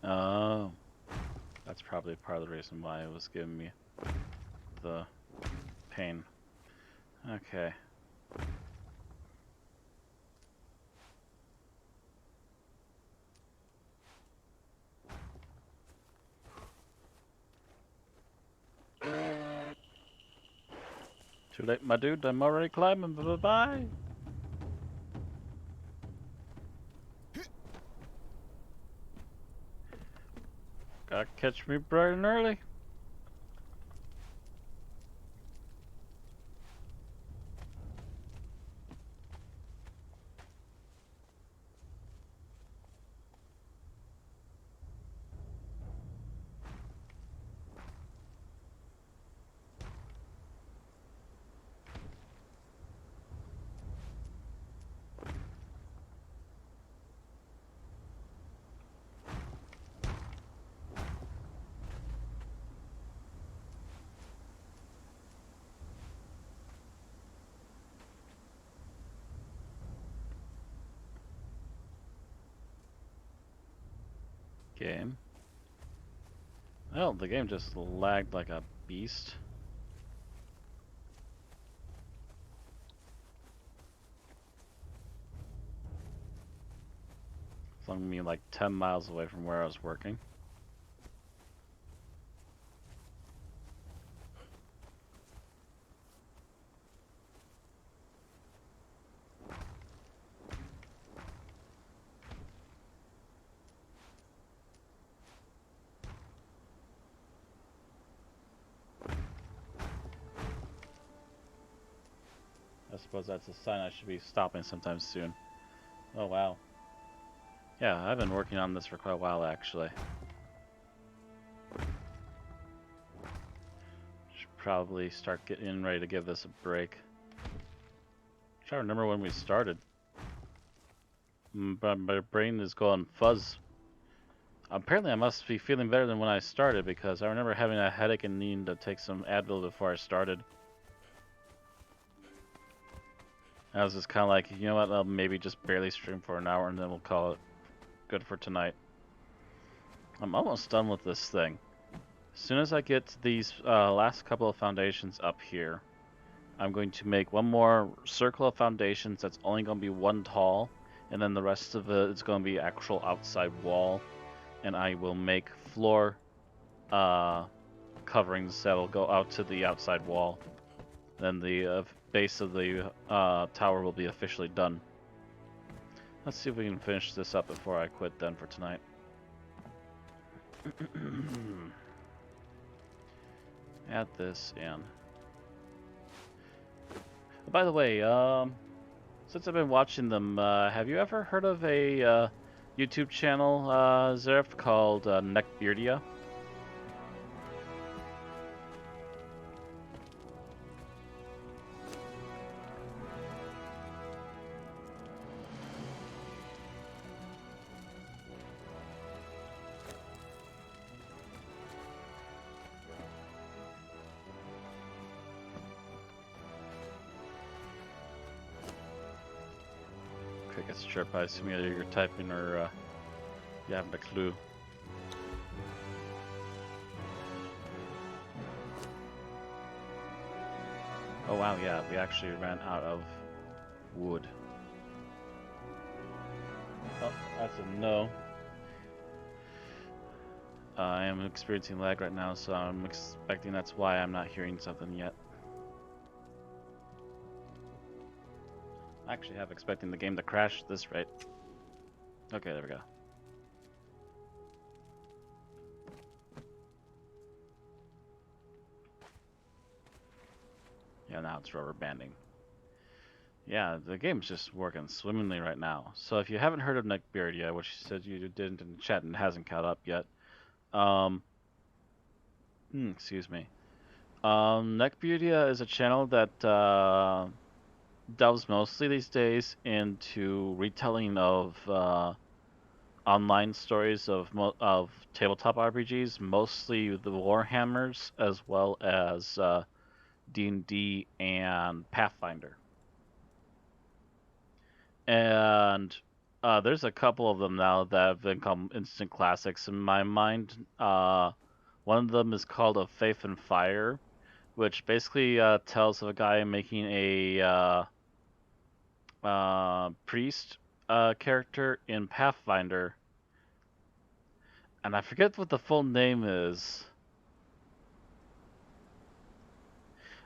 Oh, that's probably part of the reason why it was giving me the pain. Okay. Too late, my dude. I'm already climbing. Bye-bye. Gotta catch me bright and early. Game. Well, the game just lagged like a beast. Flung me like 10 miles away from where I was working. I suppose that's a sign I should be stopping sometime soon. Oh wow. Yeah, I've been working on this for quite a while actually. Should probably start getting ready to give this a break. I'm trying to remember when we started. But my brain is going fuzz. Apparently I must be feeling better than when I started because I remember having a headache and needing to take some Advil before I started. I was just kind of like, you know what, I'll maybe just barely stream for an hour and then we'll call it good for tonight. I'm almost done with this thing. As soon as I get these last couple of foundations up here, I'm going to make one more circle of foundations that's only going to be one tall, and then the rest of it is going to be actual outside wall, and I will make floor coverings that'll go out to the outside wall. Then the base of the tower will be officially done. Let's see if we can finish this up before I quit then for tonight. Add this in. By the way, since I've been watching them, have you ever heard of a YouTube channel, Zerf, called Neckbeardia? Cricket's chirp. I assume either you're typing or you haven't a clue. Oh wow, yeah, we actually ran out of wood. Oh, that's a no. I am experiencing lag right now, so I'm expecting that's why I'm not hearing something yet. I actually have expecting the game to crash at this rate. Okay, there we go. Yeah, now it's rubber banding. Yeah, the game's just working swimmingly right now. So if you haven't heard of Neckbeardia, which you said you didn't in the chat and hasn't caught up yet, excuse me. Neckbeardia is a channel that delves mostly these days into retelling of online stories of tabletop RPGs, mostly the Warhammers, as well as D&D and Pathfinder. And There's a couple of them now that have become instant classics in my mind. One of them is called A Faith and Fire, which basically tells of a guy making a priest character in Pathfinder, and I forget what the full name is.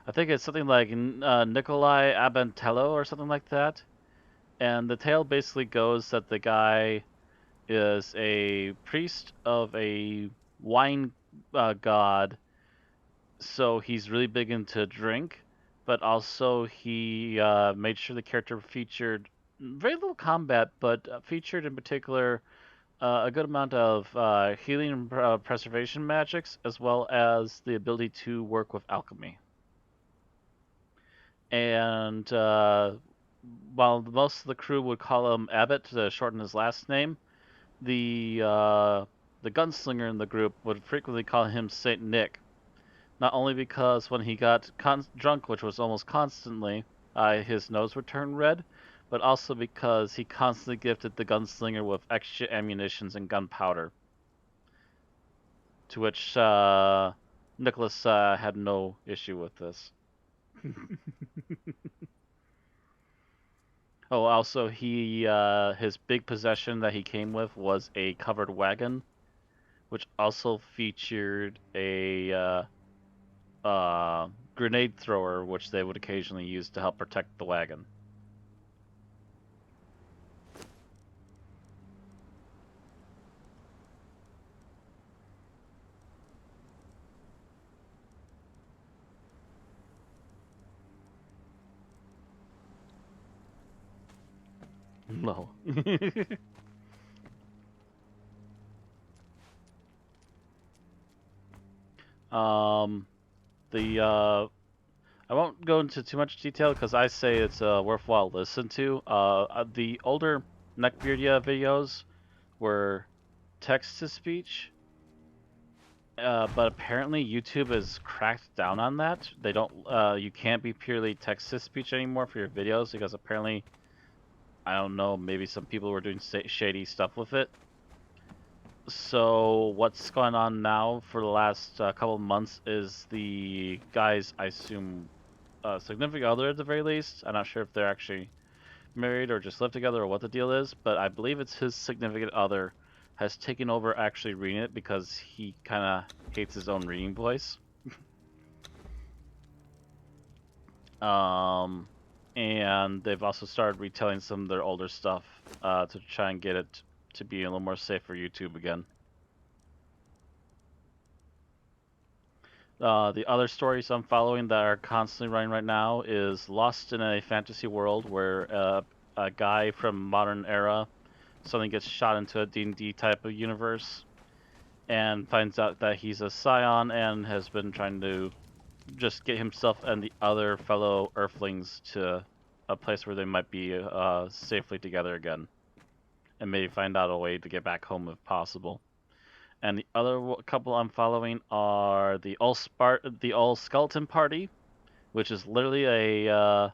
I think it's something like Nikolai Abantello or something like that. And the tale basically goes that the guy is a priest of a wine god, so he's really big into drink, but also he made sure the character featured very little combat, but featured in particular a good amount of healing and preservation magics, as well as the ability to work with alchemy. And while most of the crew would call him Abbott to shorten his last name, the gunslinger in the group would frequently call him Saint Nick. Not only because when he got drunk, which was almost constantly, his nose would turn red, but also because he constantly gifted the gunslinger with extra ammunitions and gunpowder. To which Nicholas had no issue with this. Oh, also he his big possession that he came with was a covered wagon, which also featured a grenade thrower, which they would occasionally use to help protect the wagon. No. um, the I won't go into too much detail because I say it's a worthwhile listen to. The older Neckbeardia videos were text to speech, but apparently YouTube has cracked down on that. They don't, you can't be purely text to speech anymore for your videos because apparently, I don't know, maybe some people were doing shady stuff with it. So what's going on now for the last couple of months is the guys, I assume, significant other at the very least. I'm not sure if they're actually married or just live together or what the deal is, but I believe it's his significant other has taken over actually reading it because he kind of hates his own reading voice. Um, and they've also started retelling some of their older stuff to try and get it to be a little more safe for YouTube again. The other stories I'm following that are constantly running right now is Lost in a Fantasy World, where a guy from modern era suddenly gets shot into a D&D type of universe and finds out that he's a scion and has been trying to just get himself and the other fellow Earthlings to a place where they might be safely together again, and maybe find out a way to get back home if possible. And the other couple I'm following are the All Skeleton Party, which is literally a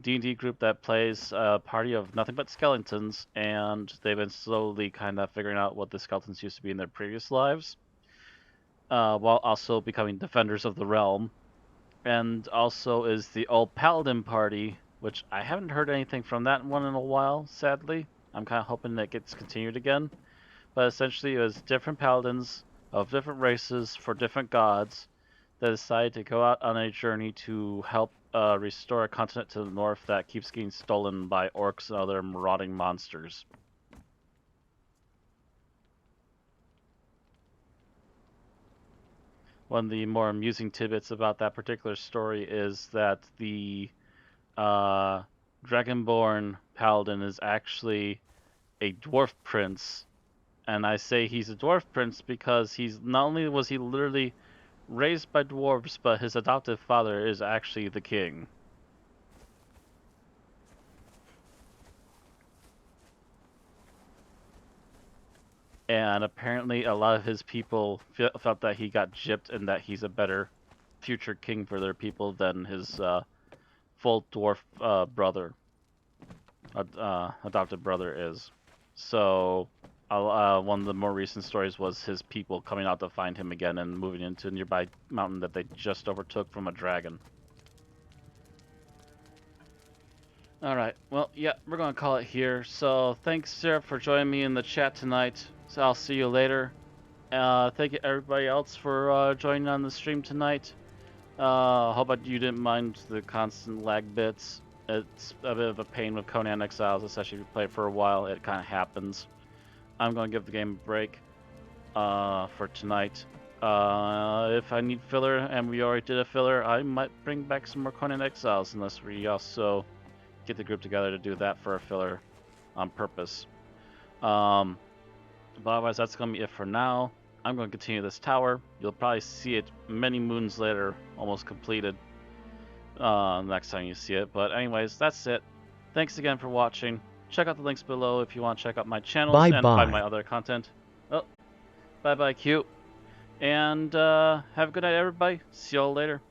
D&D group that plays a party of nothing but skeletons, and they've been slowly kind of figuring out what the skeletons used to be in their previous lives, while also becoming defenders of the realm. And also is the Old Paladin Party, which I haven't heard anything from that one in a while, sadly. I'm kind of hoping that gets continued again. But essentially it was different paladins of different races for different gods that decided to go out on a journey to help restore a continent to the north that keeps getting stolen by orcs and other marauding monsters. One of the more amusing tidbits about that particular story is that the Dragonborn paladin is actually a dwarf prince, and I say he's a dwarf prince because he's not only was he literally raised by dwarves, but his adoptive father is actually the king. And apparently a lot of his people felt that he got gypped and that he's a better future king for their people than his full dwarf brother, adopted brother is. So, one of the more recent stories was his people coming out to find him again and moving into a nearby mountain that they just overtook from a dragon. Alright, well, yeah, we're going to call it here. So, thanks, Sarah, for joining me in the chat tonight. So, I'll see you later. Thank you, everybody else, for joining on the stream tonight. Hope you didn't mind the constant lag bits. It's a bit of a pain with Conan Exiles, especially if you play it for a while. It kind of happens. I'm going to give the game a break for tonight. If I need filler, and we already did a filler, I might bring back some more Conan Exiles, unless we also get the group together to do that for a filler on purpose. But otherwise, that's going to be it for now. I'm going to continue this tower. You'll probably see it many moons later, almost completed, next time you see it. But anyways, that's it. Thanks again for watching. Check out the links below if you want to check out my channels and find my other content. Oh, bye-bye, Q. And have a good night, everybody. See y'all later.